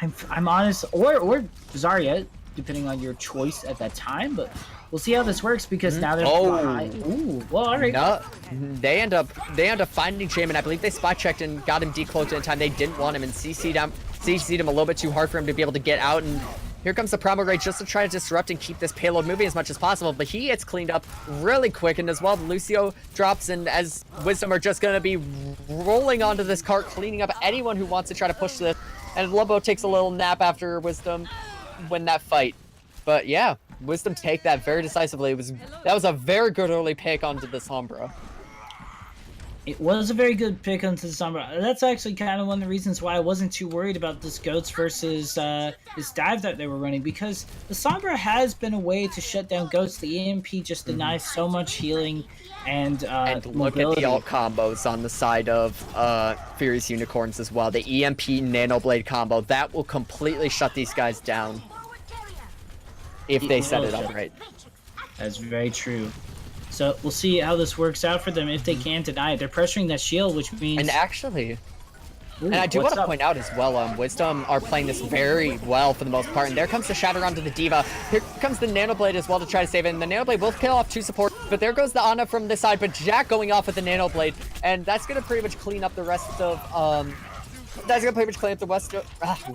I'm honest, or Zarya, depending on your choice at that time. But we'll see how this works, because now they're behind. Ooh, well, all right. No, they end up finding Jamin. I believe they spot checked and got him decloaked in time. They didn't want him and CC'd him a little bit too hard for him to be able to get out. And here comes the Primal Rage just to try to disrupt and keep this payload moving as much as possible. But he gets cleaned up really quick, and as well, Lucio drops, and as Wisdom are just going to be rolling onto this cart, cleaning up anyone who wants to try to push this. And Lobo takes a little nap after Wisdom win that fight. But yeah, Wisdom take that very decisively. That was a very good early pick onto this Sombra. It was a very good pick onto the Sombra. That's actually kind of one of the reasons why I wasn't too worried about this Goats versus this dive that they were running, because the Sombra has been a way to shut down Goats. The EMP just denies so much healing and look mobility. at the alt combos on the side of Furious Unicorns as well. The EMP Nanoblade combo, that will completely shut these guys down if they set it up right. That's very true. So we'll see how this works out for them if they can deny it. They're pressuring that shield, which means... And actually... Ooh, and I do want to up? point out as well, Wisdom are playing this very well for the most part. And there comes the Shatter onto the D.Va. Here comes the Nanoblade as well to try to save it. And the Nanoblade will kill off 2 supports. But there goes the Ana from this side. But Jack going off with the Nanoblade. And that's going to pretty much clean up the rest of... that's going to pretty much clean up the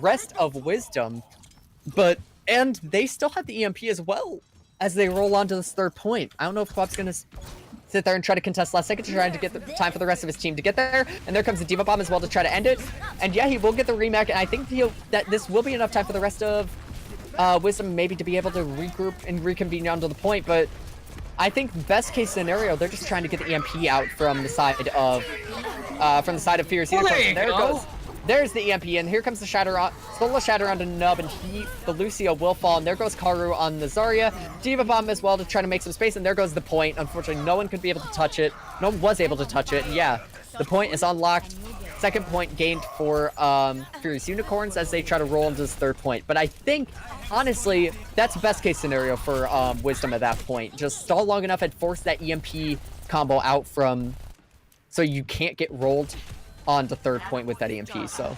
rest of Wisdom. But... And they still have the EMP as well as they roll on to this 3rd point. I don't know if Quap's going to sit there and try to contest last second to try to get the time for the rest of his team to get there. And there comes the D.Va Bomb as well to try to end it. And yeah, he will get the remake. And I think that this will be enough time for the rest of Wisdom maybe to be able to regroup and reconvene onto the point. But I think best case scenario, they're just trying to get the EMP out from the side of Fierce Unicorn. There's the EMP, and here comes the solo Shatter onto Nub, and the Lucio will fall, and there goes Karu on the Zarya. D.Va Bomb as well to try to make some space, and there goes the point. Unfortunately, no one could be able to touch it. No one was able to touch it, and yeah, the point is unlocked. 2nd point gained for Furious Unicorns as they try to roll into this 3rd point. But I think, honestly, that's best case scenario for Wisdom at that point. Just stall long enough and force that EMP combo out so you can't get rolled on the 3rd point with that EMP. So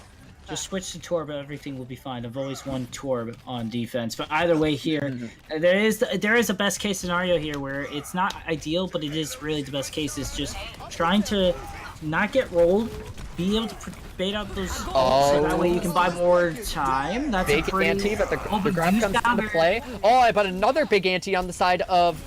just switch to Torb, everything will be fine. I've always won Torb on defense, but either way here, there is a best case scenario here where it's not ideal, but it is really the best case. Is just trying to not get rolled, be able to bait out those so that way you can buy more time. That's big a pretty ante, but the grab comes into play. Oh, but another big ante on the side of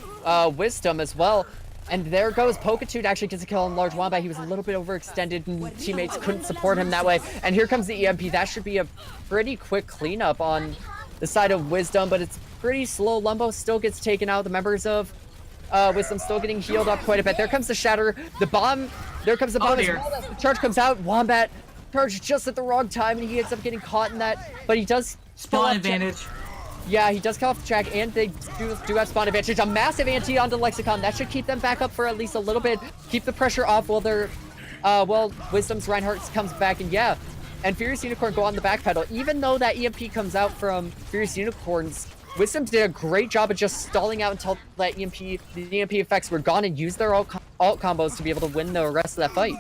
Wisdom as well. And there goes Pokitude, actually gets a kill on Large Wombat. He was a little bit overextended and teammates couldn't support him that way. And here comes the EMP. That should be a pretty quick cleanup on the side of Wisdom, but it's pretty slow. Lumbo still gets taken out. The members of Wisdom still getting healed up quite a bit. There comes the Shatter. The bomb. There comes the bomb as well. The charge comes out. Wombat charged just at the wrong time, and he ends up getting caught in that. But he does... Spawn advantage. Yeah, he does kill off the track, and they do have spawn advantage. A massive ante onto Lexicon. That should keep them back up for at least a little bit. Keep the pressure off while they're, Wisdom's Reinhardt comes back, and yeah. And Furious Unicorn go on the back pedal. Even though that EMP comes out from Furious Unicorns, Wisdom did a great job of just stalling out until that the EMP effects were gone and used their alt combos to be able to win the rest of that fight.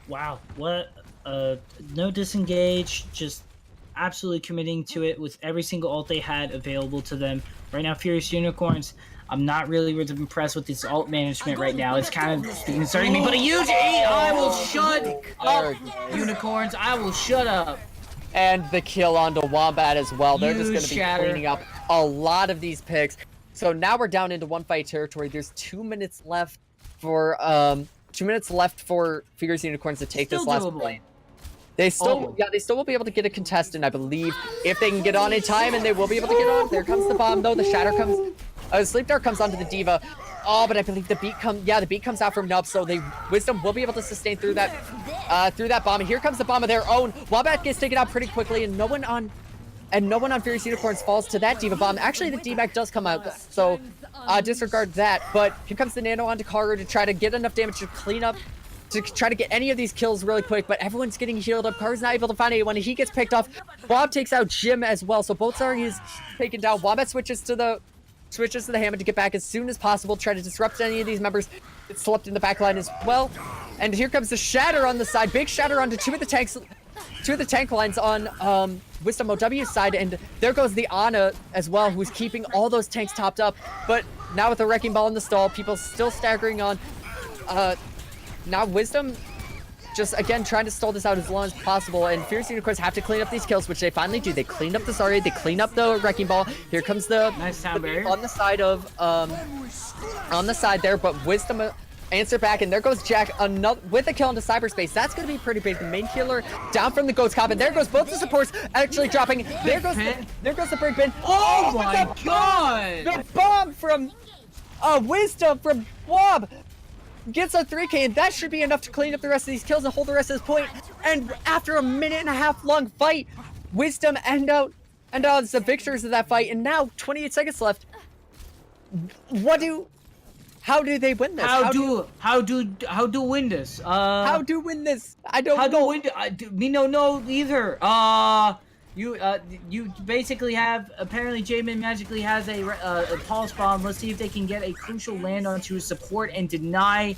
Wow, what, no disengage, just absolutely committing to it with every single ult they had available to them. Right now, Furious Unicorns, I'm not really impressed with this ult management right now. It's kind of concerning me, but a huge 8, I will shut up, Unicorns, I will shut up. And the kill onto Wombat as well. They're just going to be cleaning up a lot of these picks. So now we're down into 1-fight territory. There's 2 minutes left for Furious Unicorns to take this last point. They still will be able to get a contestant, I believe, if they can get on in time, and they will be able to get on. There comes the bomb, though. The Shatter comes, Sleep Dart comes onto the D.Va. Oh, but I believe the beat comes out from Nub, so Wisdom will be able to sustain through that bomb. And here comes the bomb of their own. Wombat gets taken out pretty quickly, and no one on Furious Unicorns falls to that D.Va bomb. Actually, the D-Back does come out, so disregard that. But here comes the Nano onto Karu to try to get enough damage to clean up, to try to get any of these kills really quick, but everyone's getting healed up. Karu's not able to find anyone. He gets picked off. Bob takes out Jim as well, so both Zarya's taken down. Wombat switches to the Hammer to get back as soon as possible, try to disrupt any of these members. It's slipped in the back line as well. And here comes the Shatter on the side. Big Shatter onto two of the tank lines on WisdomOW's side, and there goes the Ana as well, who's keeping all those tanks topped up. But now with the Wrecking Ball in the stall, people still staggering on. Now Wisdom just, again, trying to stall this out as long as possible, and Fierce Unicorns have to clean up these kills, which they finally do. They cleaned up the Zarya, they clean up the Wrecking Ball. Here comes the nice sound barrier on the side of there, but Wisdom answer back, and there goes Jack with a kill into cyberspace. That's going to be pretty big. The main healer down from the Ghost Cop, and there goes both the supports actually dropping. There goes the break pin. Oh my god! The bomb from Wisdom from Wob. gets a 3K, and that should be enough to clean up the rest of these kills and hold the rest of this point. And after a 1.5-minute long fight, Wisdom end out as the victors of that fight, and now 28 seconds left. How do they win this? How do win this? How do win this? I don't know. How do win? Me no know either. You basically have, apparently Jamin magically has a pulse bomb. Let's see if they can get a crucial land onto his support and deny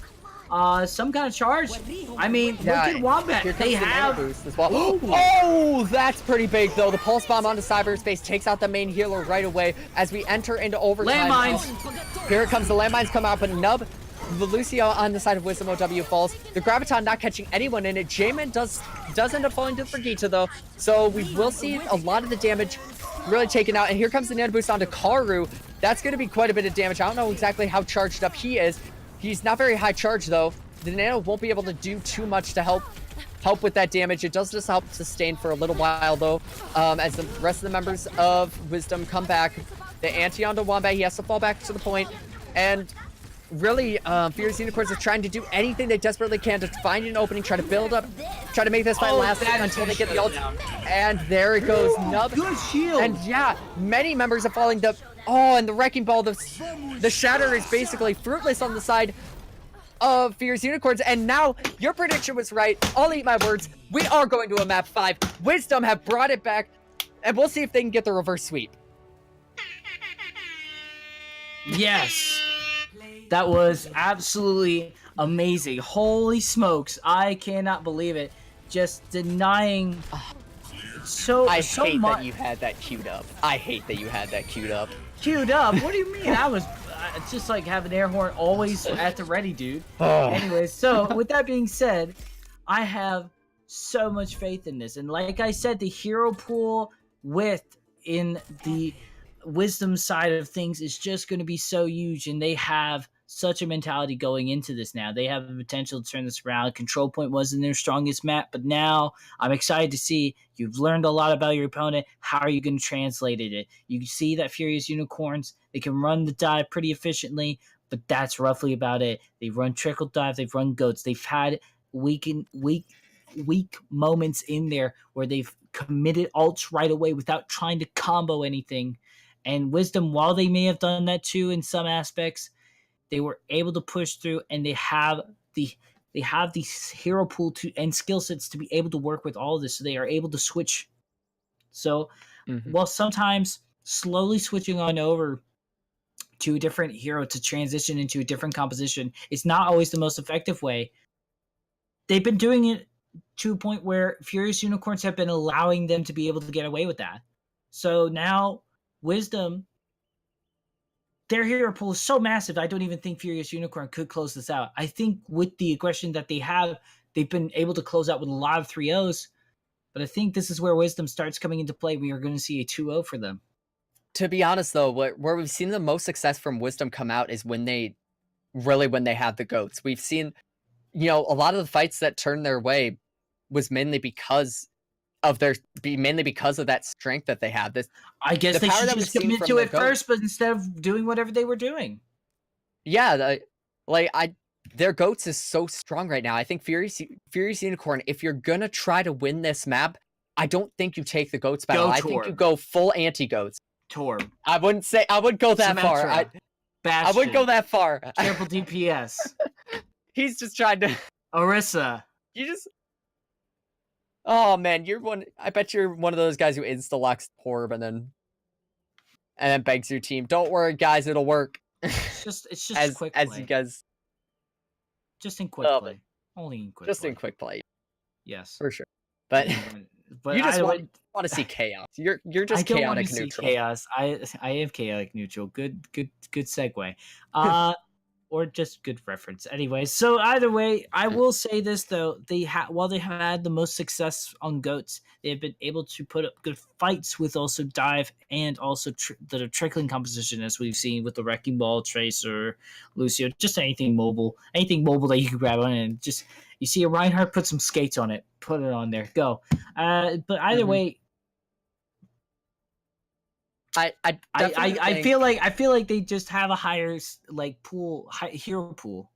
some kind of charge. I mean, look at Wombat. They have boost as well. Oh, that's pretty big though. The pulse bomb onto cyberspace takes out the main healer right away as we enter into overtime. landmines. Here it comes. The landmines come out, but Nub, the Lucio on the side of WisdomOW falls. The Graviton not catching anyone in it. Jamin does end up falling to the Brigitte though, so we will see a lot of the damage really taken out. And here comes the nano boost onto Karu. That's going to be quite a bit of damage. I don't know exactly how charged up he is. He's not very high charge though. The nano won't be able to do too much to help with that damage. It does just help sustain for a little while though, as the rest of the members of Wisdom come back. The anti onto Wombat, he has to fall back to the point, and really, Furious Unicorns are trying to do anything they desperately can to find an opening, try to build up, try to make this fight last until they get the ult. And there it goes, Nub. Good shield. And yeah, many members are falling. And the Wrecking Ball, the Shatter is basically fruitless on the side of Fierce Unicorns. And now, your prediction was right. I'll eat my words. We are going to a map 5. Wisdom have brought it back, and we'll see if they can get the reverse sweep. Yes. That was absolutely amazing. Holy smokes. I cannot believe it. Just denying I hate that you had that queued up. I hate that you had that queued up. Queued up? What do you mean? I was it's just like having air horn always at the ready, dude. Anyways, so with that being said, I have so much faith in this. And like I said, the hero pool in the Wisdom side of things is just going to be so huge, and they have such a mentality going into this now. They have the potential to turn this around. Control Point wasn't their strongest map, but now I'm excited to see you've learned a lot about your opponent. How are you going to translate it? You can see that Furious Unicorns, they can run the dive pretty efficiently, but that's roughly about it. They run trickle dive, they've run goats. They've had weak moments in there where they've committed ults right away without trying to combo anything. And Wisdom, while they may have done that too in some aspects, they were able to push through, and they have the hero pool and skill sets to be able to work with all of this, so they are able to switch. So, while sometimes slowly switching on over to a different hero to transition into a different composition is not always the most effective way, they've been doing it to a point where Furious Unicorns have been allowing them to be able to get away with that. So now Wisdom, their hero pool is so massive, I don't even think Furious Unicorn could close this out. I think with the aggression that they have, they've been able to close out with a lot of 3-0s. But I think this is where Wisdom starts coming into play. We are going to see a 2-0 for them. To be honest, though, where we've seen the most success from Wisdom come out is when they have the goats. We've seen, a lot of the fights that turned their way was mainly because of that strength that they have. I guess they should just commit to it first, but instead of doing whatever they were doing. Yeah, their goats is so strong right now. I think Furious Unicorn, if you're gonna try to win this map, I don't think you take the goats battle. I think you go full anti-goats. Torb. I wouldn't go that far. I wouldn't go that far. Triple DPS. He's just trying to. Orisa. Oh man, I bet you're one of those guys who insta-locks Torb and then begs your team, "Don't worry, guys, it'll work." It's just quick play. As you guys. Just in quick play. Only in quick play. Just in quick play. Yes. For sure. But you just want to see chaos. You're just chaotic neutral. See chaos. I am chaotic neutral. Good segue. Or just good reference. Anyway, so either way, I will say this though: while they have had the most success on goats, they have been able to put up good fights with also dive and also the trickling composition, as we've seen with the Wrecking Ball, Tracer, Lucio, just anything mobile that you can grab on, and just you see a Reinhardt, put some skates on it, put it on there, go. But either way. I feel like they just have a higher hero pool.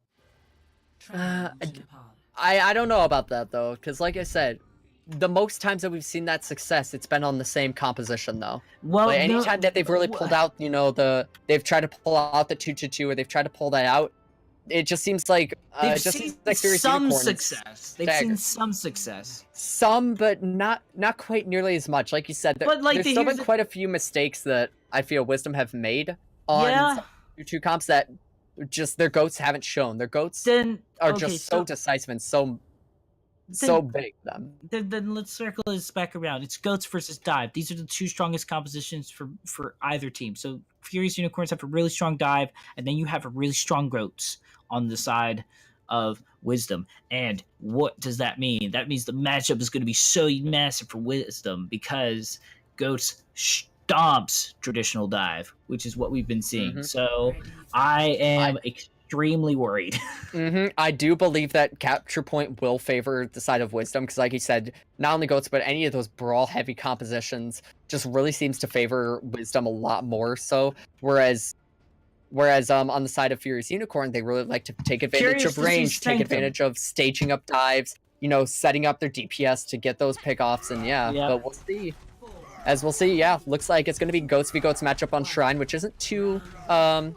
I don't know about that though, because like I said, the most times that we've seen that success, it's been on the same composition though. Well, Like, anytime that they've really pulled out, you know, they've tried to pull out the 2-2, or they've tried to pull that out, it just seems like they've seen Furious some Unicorns success. They've stagger. seen some success. Some, but not quite nearly as much. Like you said, But, like, there's still here's been quite a few mistakes that I feel Wisdom have made on Yeah. 2 comps that just their goats haven't shown. Their goats Then are okay, just so decisive and so big. Then let's circle this back around. It's goats versus dive. These are the 2 strongest compositions for either team. So Furious Unicorns have a really strong dive, and then you have a really strong goats on the side of Wisdom. And what does that mean? That means the matchup is going to be so massive for Wisdom because goats stomps traditional dive, which is what we've been seeing. So I am extremely worried. I do believe that capture point will favor the side of Wisdom, because like you said, not only goats, but any of those brawl heavy compositions just really seems to favor Wisdom a lot more so. Whereas on the side of Furious Unicorn, they really like to take advantage of range, take advantage of staging up dives, you know, setting up their DPS to get those pickoffs, and but we'll see. As we'll see, looks like it's going to be Goats v Goats matchup on Shrine, which isn't too odd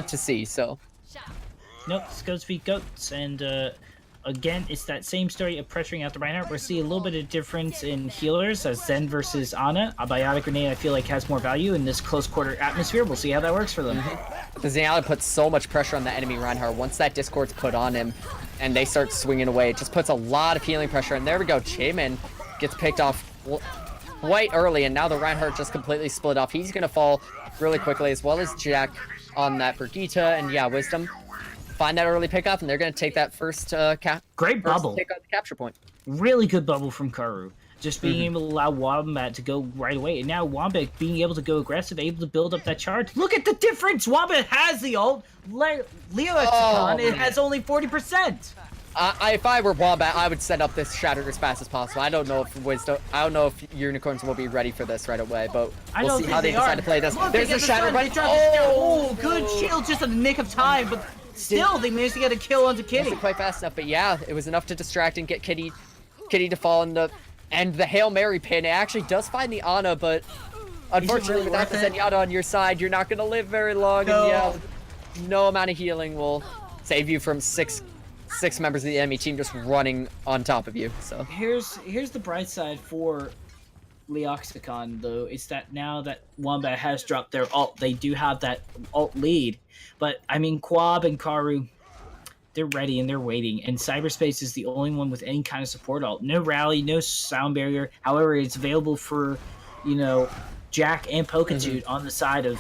to see, so. Nope, it's Goats v Goats, and again, it's that same story of pressuring out the Reinhardt. We're seeing a little bit of difference in healers as Zen versus Ana. A Biotic Grenade, I feel like, has more value in this close quarter atmosphere. We'll see how that works for them. The Zenyatta puts so much pressure on the enemy Reinhardt. Once that Discord's put on him and they start swinging away, it just puts a lot of healing pressure. And there we go, Jamin gets picked off quite early, and now the Reinhardt just completely split off. He's going to fall really quickly, as well as Jack on that Brigitte. And Wisdom find that early pickoff, and they're going to take that first great bubble. Take out the capture point. Really good bubble from Karu. Just being able to allow Wombat to go right away. And now Wombat being able to go aggressive, able to build up that charge. Look at the difference! Wombat has the ult. Leo Exicon, it has only 40%. If I were Wombat, I would set up this Shatter as fast as possible. I don't know if Unicorns will be ready for this right away, but we'll see how they decide to play this. Look, there's the Shatter right. Good shield just in the nick of time, but still they managed to get a kill onto Kitty. Wasn't quite fast enough, but it was enough to distract and get Kitty to fall in the Hail Mary pin. It actually does find the Ana, but unfortunately without the Zenyatta on your side, you're not going to live very long. No. And no amount of healing will save you from six members of the enemy team just running on top of you. So here's the bright side for Leoxicon, though. It's that now that Wombat has dropped their ult, they do have that ult lead. But I mean, Quab and Karu, they're ready and they're waiting. And Cyberspace is the only one with any kind of support ult. No rally, no sound barrier. However, it's available for, Jack and Pokitude on the side of,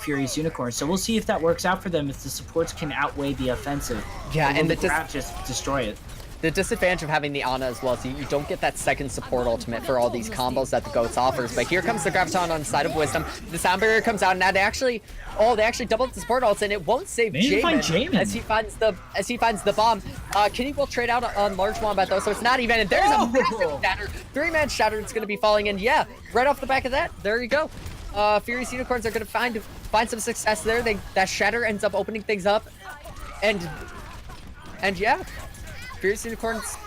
Furious Unicorn. So we'll see if that works out for them, if the supports can outweigh the offensive. Yeah, and the just destroy it. The disadvantage of having the Ana as well is you don't get that second support ultimate for all these combos that the Goats offers. But here comes the Graviton on the side of Wisdom. The sound barrier comes out, and now they actually doubled the support ults, and it won't save Jamin as he finds the bomb. Kitty will trade out on large Wombat though, so it's not even. And there's a massive shatter. 3-man shatter. It's going to be falling in. Yeah, right off the back of that. There you go. Furious Unicorns are going to find some success there. That shatter ends up opening things up, and yeah. Furious Unicorns,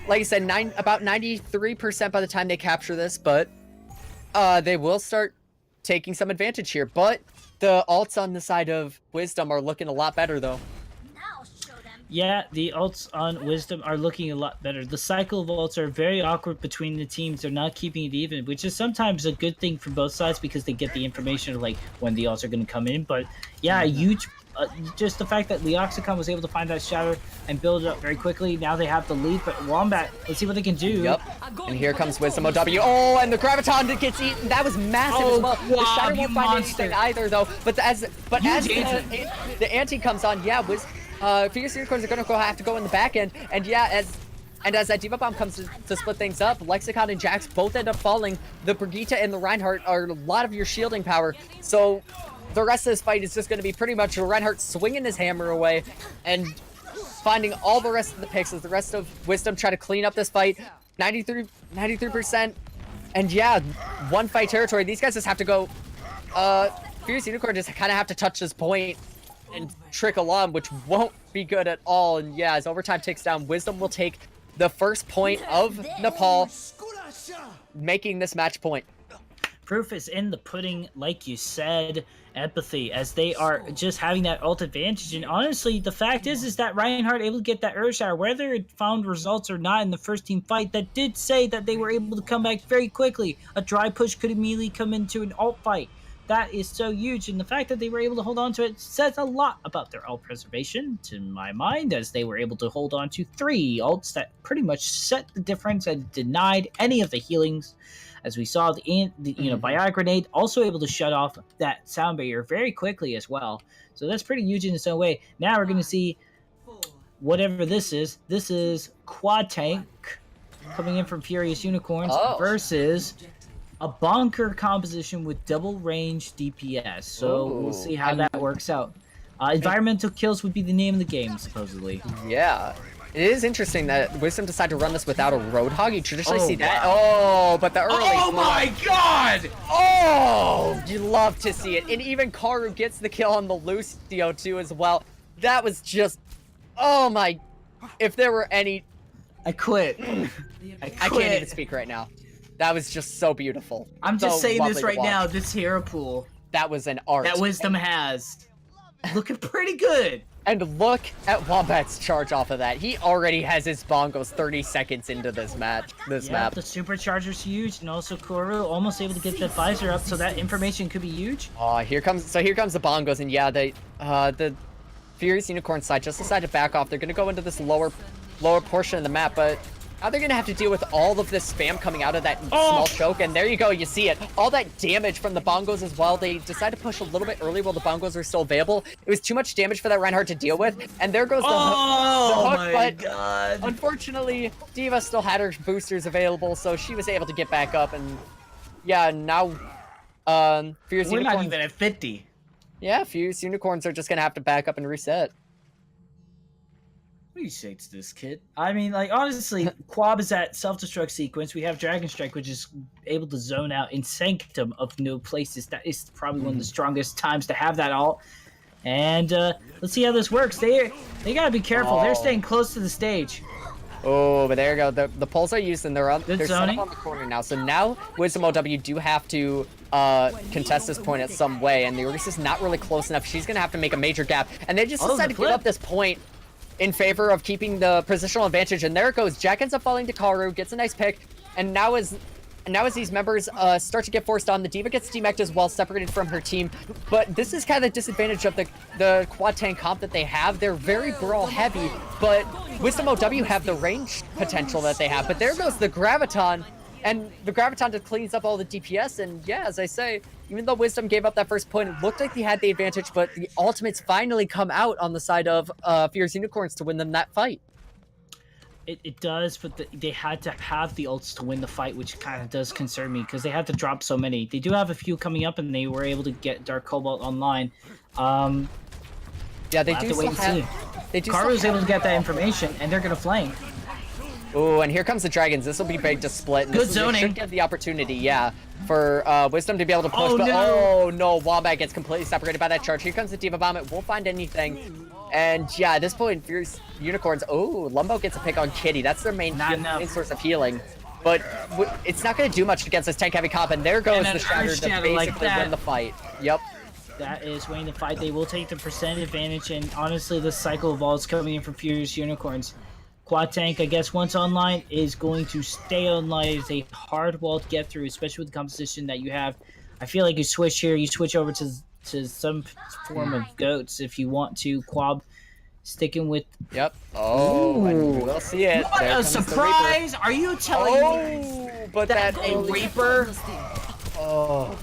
like I said, about 93% by the time they capture this, but they will start taking some advantage here. But the ults on the side of Wisdom are looking a lot better, though. Yeah, the ults on Wisdom are looking a lot better. The cycle of ults are very awkward between the teams. They're not keeping it even, which is sometimes a good thing for both sides because they get the information of, when the ults are going to come in. But, yeah, huge... just the fact that Leoxicon was able to find that shatter and build it up very quickly. Now they have the lead, but Wombat, let's see what they can do. Yep. And here comes WisdomOW. Oh, and the Graviton that gets eaten. That was massive as well. The shatter won't find anything either, though. But as the ante comes on, Fierce Unicorns are going to have to go in the back end. And as that Diva Bomb comes to split things up, Lexicon and Jax both end up falling. The Brigitte and the Reinhardt are a lot of your shielding power. So the rest of this fight is just going to be pretty much Reinhardt swinging his hammer away and finding all the rest of the picks as the rest of Wisdom try to clean up this fight. 93%. And one fight territory. These guys just have to go. Fierce Unicorn just kind of have to touch this point and trickle on, which won't be good at all. And yeah, as overtime ticks down, Wisdom will take the first point of Nepal, making this match point. Proof is in the pudding, like you said. Empathy, as they are just having that ult advantage. And honestly, the fact is that Reinhardt able to get that Earth Shower, whether it found results or not in the first team fight, that did say that they were able to come back very quickly. A dry push could immediately come into an ult fight. That is so huge, and the fact that they were able to hold on to it says a lot about their ult preservation, to my mind, as they were able to hold on to 3 ults that pretty much set the difference and denied any of the healings. As we saw, the Bio Grenade also able to shut off that sound barrier very quickly as well. So that's pretty huge in its own way. Now we're going to see whatever this is. This is Quad Tank coming in from Furious Unicorns versus a bonker composition with double range DPS. So we'll see how that works out. Environmental kills would be the name of the game, supposedly. Yeah. It is interesting that Wisdom decided to run this without a Roadhog. You traditionally see that. Oh, but the early... Oh my god! Oh! You love to see it. And even Karu gets the kill on the Lucio too as well. That was just... Oh my... If there were any... I quit. I can't even speak right now. That was just so beautiful. I'm just saying this right now. watch. This hero pool That was an art. that Wisdom has. Looking pretty good. And look at Wombat's charge off of that. He already has his bongos 30 seconds into this match. Map. The supercharger's huge, and also Koro almost able to get the visor up, so that information could be huge. Oh, here comes the bongos, and yeah, the Furious Unicorn side just decided to back off. They're gonna go into this lower portion of the map, but now they're gonna have to deal with all of this spam coming out of that small choke, and there you go, you see it. All that damage from the bongos as well. They decided to push a little bit early while the bongos were still available. It was too much damage for that Reinhardt to deal with, and there goes the hook, but god. unfortunately, D.Va still had her boosters available, so she was able to get back up, and yeah, now Furious We're Unicorns... not even at 50. Yeah, Furious Unicorns are just gonna have to back up and reset. What do you say to this, kid? I mean, like, honestly, Quab is that self-destruct sequence. We have Dragon Strike, which is able to zone out in Sanctum of no places. That is probably one of the strongest times to have that ult. And let's see how this works. They gotta be careful. They're staying close to the stage. Oh, but there you go. The pulls are used, and they're set zoning. up on the corner now. So now WisdomOW do have to contest this point at some way, and the Oasis is not really close enough. She's gonna have to make a major gap, and they just decided to give up this point in favor of keeping the positional advantage. And there it goes. Jack ends up falling to Karu, gets a nice pick, and now as these members start to get forced on, the D.Va gets demeched as well, separated from her team. But this is kind of the disadvantage of the quad tank comp that they have. They're very brawl heavy, but WisdomOW have the range potential that they have. But there goes the Graviton, and the Graviton just cleans up all the DPS. And yeah, as I say, even though Wisdom gave up that first point, it looked like he had the advantage, but the ultimates finally come out on the side of Fierce Unicorns to win them that fight. It does, but they had to have the ults to win the fight, which kind of does concern me, because they had to drop so many. They do have a few coming up, and they were able to get Dark Cobalt online. Yeah, they do still have... Karu's able to get that information, and they're going to flank. Ooh, and here comes the Dragons. This will be big to split. And Good this zoning. Should give the opportunity, yeah, for Wisdom to be able to push. Oh, no, Wombat gets completely separated by that charge. Here comes the D.Va Bomb. It won't find anything. And yeah, at this point, Fierce Unicorns. Oh, Lumbo gets a pick on Kitty. That's their main source of healing. But it's not going to do much against this tank heavy comp. And there goes the Shatter to basically win the fight. Yep. That is winning the fight. They will take the percent advantage, and honestly, the cycle of ults coming in from Furious Unicorns. Quad Tank, I guess, once online, is going to stay online. It's a hard wall to get through, especially with the composition that you have. I feel like you switch here, you switch over to some form of goats if you want to. Quab sticking with... Yep. Oh, and we'll see it. What a surprise! Are you telling me but that a Reaper... Oh.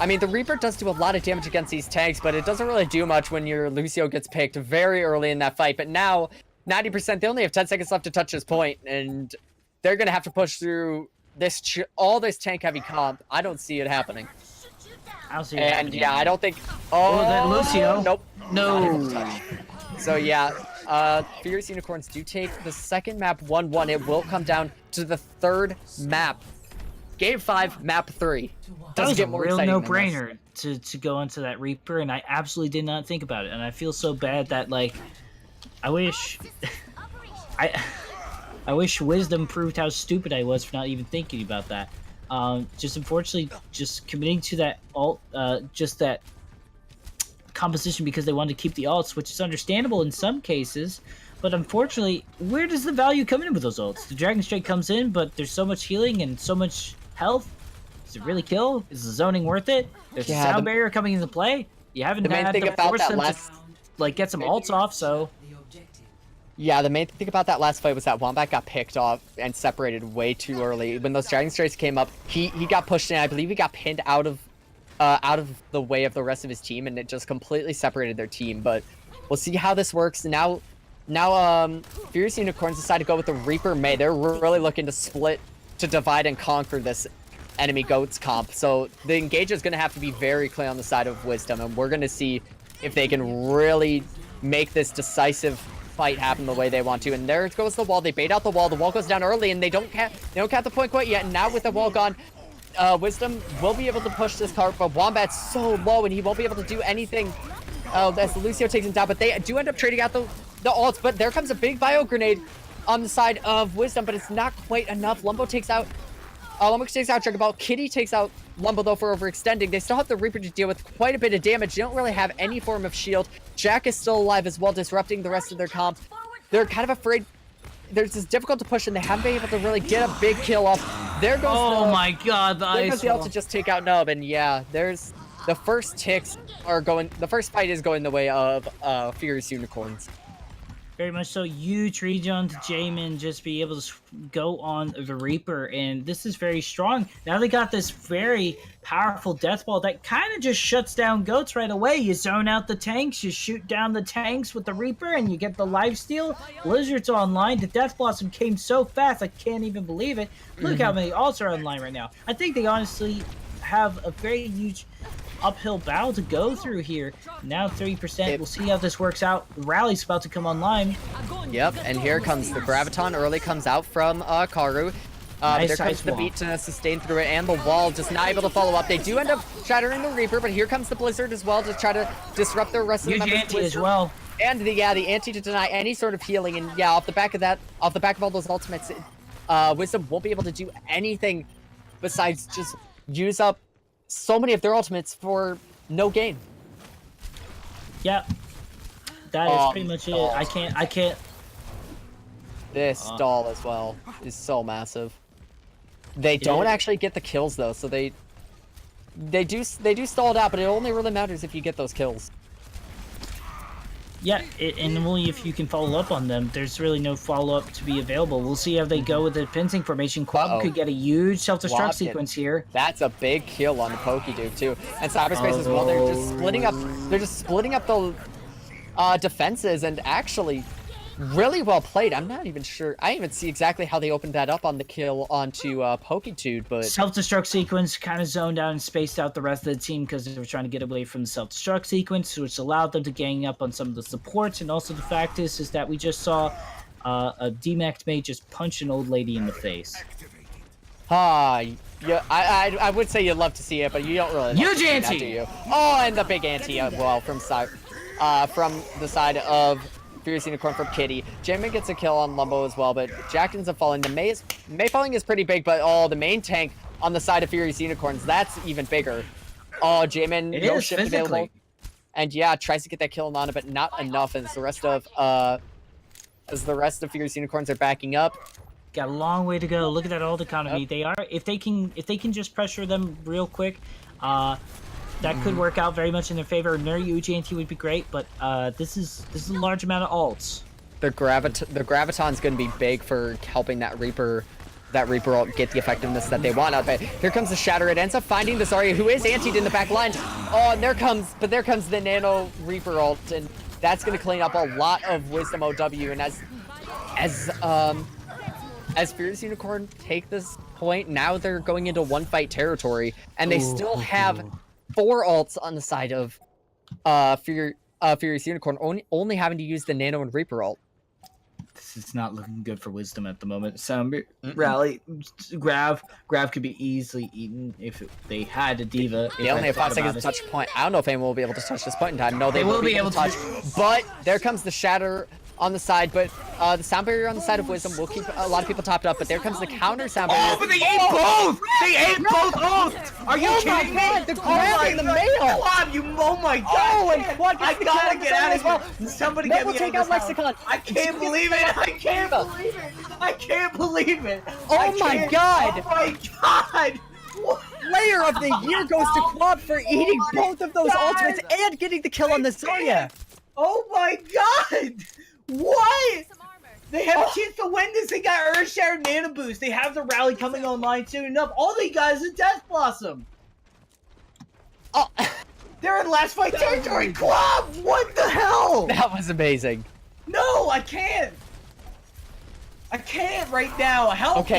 I mean, the Reaper does do a lot of damage against these tanks, but it doesn't really do much when your Lucio gets picked very early in that fight. But now, 90%, they only have 10 seconds left to touch this point, and they're going to have to push through this all this tank-heavy comp. I don't see it happening. I don't see it happening. Yeah, I don't think... Oh, that Lucio. Nope. No. So, yeah, Fierce Unicorns do take the second map 1-1. It will come down to the third map. Game 5, map 3. That Doesn't was a get more real exciting than no-brainer to go into that Reaper, and I absolutely did not think about it. And I feel so bad that, like, I wish... I wish Wisdom proved how stupid I was for not even thinking about that. Just unfortunately, just committing to that just that composition because they wanted to keep the alts, which is understandable in some cases. But unfortunately, where does the value come in with those ults? The Dragon Strike comes in, but there's so much healing and so much health. Does it really kill? Is the zoning worth it? There's a sound barrier coming into play. You haven't had to force them to like get some ults off, so... Yeah, the main thing about that last fight was that Wombat got picked off and separated way too early. When those Dragon Strikes came up, he got pushed in. I believe he got pinned out of the way of the rest of his team, and it just completely separated their team. But we'll see how this works. Now, Furious Unicorns decide to go with the Reaper Mei. They're really looking to split, to divide and conquer this enemy Goats comp. So the engage is going to have to be very clear on the side of Wisdom, and we're going to see if they can really make this decisive fight happen the way they want to. And there goes the wall. They bait out the wall. The wall goes down early, and they don't cap the point quite yet. And now with the wall gone, Wisdom will be able to push this cart, but Wombat's so low, and he won't be able to do anything as Lucio takes him down. But they do end up trading out the ults. But there comes a big bio grenade on the side of Wisdom, but it's not quite enough. Lumbo takes out Dragon Ball. Kitty takes out Lumbo, though, for overextending. They still have the Reaper to deal with quite a bit of damage. They don't really have any form of shield. Jack is still alive as well, disrupting the rest of their comp. They're kind of afraid. There's just difficult to push, and they haven't been able to really get a big kill off. There goes my god, there goes the ult to just take out Nub, and yeah, there's the first ticks are going. The first fight is going the way of Furious Unicorns. Very much so. Huge regen to Jamin, just be able to go on the Reaper, and this is very strong. Now they got this very powerful death ball that kind of just shuts down Goats right away. You zone out the tanks, you shoot down the tanks with the Reaper, and you get the lifesteal. Blizzard's online. The Death Blossom came so fast, I can't even believe it. Look how many ults are online right now. I think they honestly have a very huge uphill battle to go through here. Now 30%. We'll see how this works out. The rally's about to come online. Yep, and here comes the Graviton. Early comes out from Karu. There comes the beat to sustain through it, and the wall just not able to follow up. They do end up shattering the Reaper, but here comes the Blizzard as well to try to disrupt the rest of the members. Anti as well. And the anti to deny any sort of healing. And yeah, off the back of all those ultimates, Wisdom won't be able to do anything besides just use up so many of their ultimates for no gain. Yeah, that is pretty much it. I can't. This stall as well is so massive. They don't actually get the kills though, so they do stall it out, but it only really matters if you get those kills. Yeah, and only if you can follow up on them. There's really no follow-up to be available. We'll see how they go with the fencing formation. Quab could get a huge self-destruct sequence here. That's a big kill on the Pokeduke too. And Cyberspace as well. They're just splitting up. They're just splitting up the defenses, and actually really well played. I'm not even sure. I didn't even see exactly how they opened that up on the kill onto Pokedude, but self-destruct sequence kind of zoned out and spaced out the rest of the team because they were trying to get away from the self-destruct sequence, which allowed them to gang up on some of the supports. And also the fact is that we just saw a DMAX Mei just punch an old lady in the face. Yeah, I would say you'd love to see it, but you don't really. Huge anti, do you? Oh, and the big anti as well from the side of Furious Unicorn from Kitty. Jamin gets a kill on Lumbo as well, but Jack ends up falling. The Mei falling is pretty big, but the main tank on the side of Furious Unicorns, that's even bigger. Oh, Jamin, no shift available. And yeah, tries to get that kill on it, but not enough. As the rest of Furious Unicorns are backing up. Got a long way to go. Look at that ult economy. They are, if they can just pressure them real quick, that could work out very much in their favor. Nuri UGNT would be great, but this is a large amount of ults. The Graviton's going to be big for helping that Reaper ult get the effectiveness that they want out of it. Here comes the Shatter. It ends up finding the Zarya, who is antied in the back line. Oh, and there comes the Nano Reaper ult, and that's going to clean up a lot of WisdomOW. And as Furious Unicorn take this point, now they're going into one fight territory, and they still have 4 ults on the side of Furious Unicorn, only having to use the Nano and Reaper ult. this is not looking good for Wisdom at the moment. Some rally, Grav could be easily eaten if they had a diva. They only have 5 seconds to touch the point. I don't know if anyone will be able to touch this point in time. No, they will be able to touch. But there comes the shatter on the side, but the sound barrier on the side of Wisdom will keep a lot of people topped up, but there comes the counter sound barrier. Oh, but they ate both! They ate both ult! Are you kidding me? The grab in the mail! Oh my god! Oh, and Quad I gotta get out of here! Somebody get me take out out of this Lexicon! house. I can't believe it! I can't believe it! I can't believe it! Oh my god! Oh my god! Player of the year goes to Quad for eating both of those ultimates and getting the kill on the Zarya! Oh my god! What? They have a chance to win this. They got Earthshatter Nano Boost. They have the rally coming online soon enough. All they got is a Death Blossom. Oh, They're in last fight territory. Club! What the hell? that was amazing. No, I can't. I can't right now. Help me.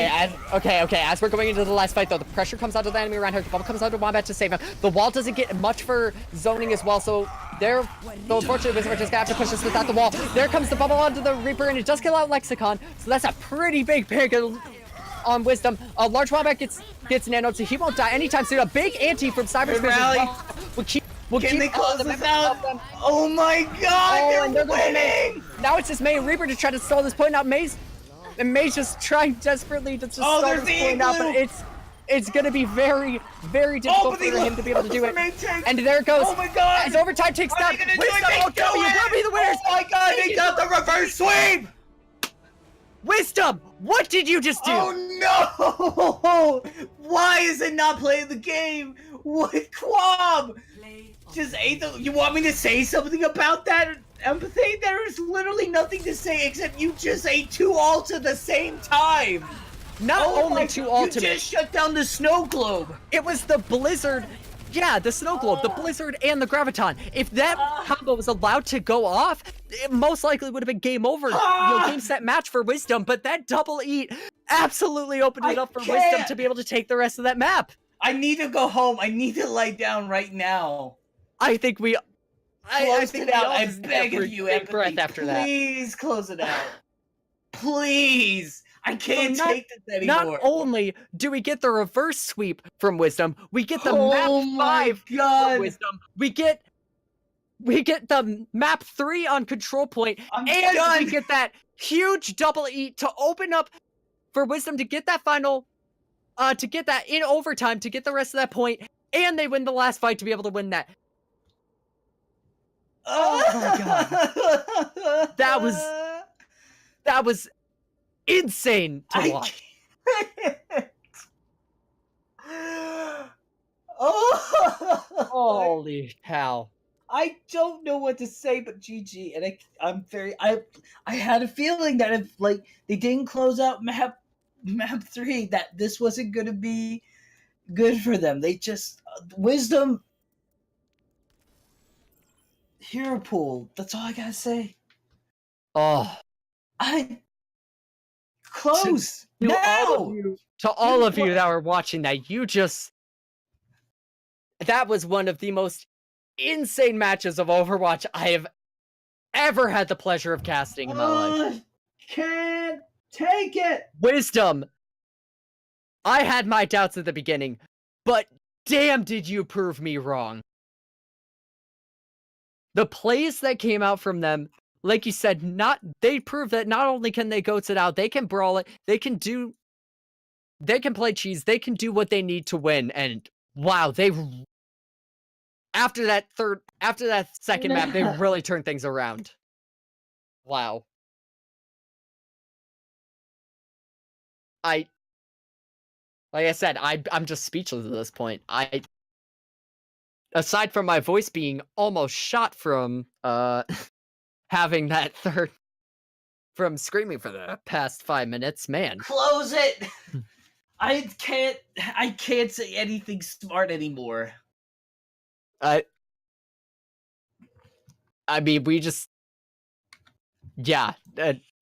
Okay. As we're going into the last fight, though, the pressure comes onto the enemy around here. The bubble comes onto Wombat to save him. The wall doesn't get much for zoning as well, so though unfortunately, Wizard just gonna have to push this without the wall. There comes the bubble onto the Reaper, and it does kill out Lexicon, so that's a pretty big pick on Wisdom. A large Wombat gets nanoed, so he won't die anytime soon. A big anti from Cyberspace as well. Can they close this out? Oh my god, they're winning! Now it's just May and Reaper to try to stall this point out. And May's just trying desperately to just stall this point out, but it's gonna be very, very difficult for him to be able to do it. And there it goes. Oh my god! As overtime takes down, Wisdom will be the winners. Oh my god, they got the reverse sweep! Wisdom, what did you just do? Oh no! Why is it not playing the game? What Quab? Just ate the. You want me to say something about that? Empathy? There is literally nothing to say except you just ate 2 ults at the same time. Not only 2 ultimates. You just shut down the snow globe. It was the Blizzard. Yeah, the Snow Globe, the Blizzard, and the Graviton. If that combo was allowed to go off, it most likely would have been game over. Game set match for Wisdom, but that double eat absolutely opened it up for Wisdom to be able to take the rest of that map. I need to go home. I need to lie down right now. I think we... Close it out. I beg of you, Empathy. Breath after that. Please close it out. Please. I can't take this anymore. Not only do we get the reverse sweep from Wisdom, we get the map 5 from Wisdom. We get the map 3 on control point, we get that huge double eat to open up for Wisdom to get that final, to get that in overtime, to get the rest of that point, and they win the last fight to be able to win that. Oh my god. That was insane to watch. Holy cow. I don't know what to say but GG, and I had a feeling that if they didn't close out map 3, that this wasn't gonna be good for them. They just Wisdom hero pool. That's all I gotta say. Oh, close to now. All of you that were watching that, that was one of the most insane matches of Overwatch I have ever had the pleasure of casting in my life. Can't take it. Wisdom. I had my doubts at the beginning, but damn did you prove me wrong. The plays that came out from them, like you said, they prove that not only can they goats it out, they can brawl it, they can play cheese, they can do what they need to win, and wow, after that second map, they really turned things around. Wow. Like I said, I'm just speechless at this point. Aside from my voice being almost shot from having that from screaming for the past 5 minutes, man. Close it. I can't say anything smart anymore. I mean,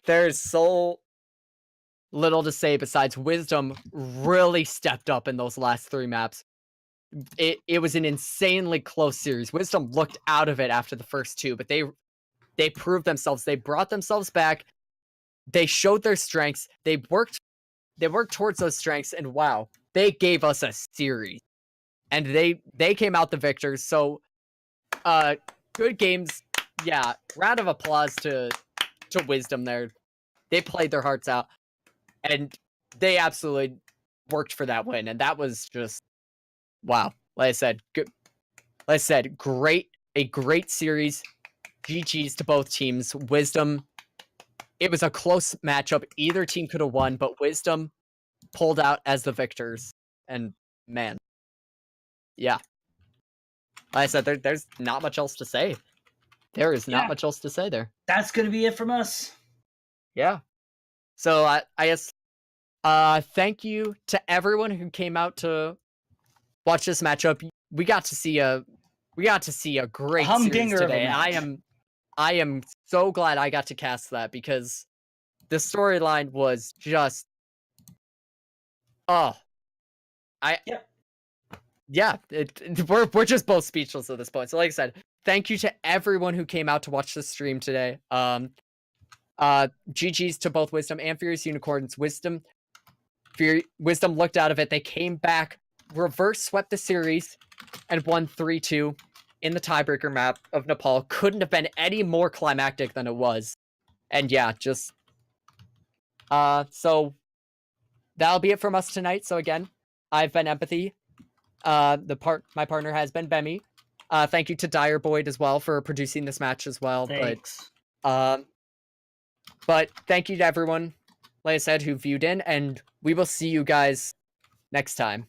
there's so little to say besides Wisdom really stepped up in those last 3 maps. It was an insanely close series. Wisdom looked out of it after the first 2, but they proved themselves. They brought themselves back. they showed their strengths. They worked towards those strengths, and wow, they gave us a series. And they came out the victors. So good games. Yeah, round of applause to Wisdom there. They played their hearts out, and they absolutely worked for that win. And that was just wow. Like I said, good. Like I said, a great series. GG's to both teams. Wisdom. It was a close matchup. Either team could have won, but Wisdom pulled out as the victors. And man, yeah. Like I said, there's not much else to say. There is not much else to say there. That's gonna be it from us. Yeah. So I guess thank you to everyone who came out to watch this matchup. We got to see a great series Humdinger of a today. match. I am so glad I got to cast that because the storyline was just we're just both speechless at this point. So like I said, thank you to everyone who came out to watch the stream today. GG's to both Wisdom and Furious Unicorns. Wisdom looked out of it. They came back, reverse swept the series, and won 3-2 in the tiebreaker map of Nepal. Couldn't have been any more climactic than it was. And yeah, just so that'll be it from us tonight. So again, I've been Empathy. My partner has been Bemmie. Thank you to Direboyd as well for producing this match as well. Thanks. But thank you to everyone, like I said, who viewed in, and we will see you guys next time.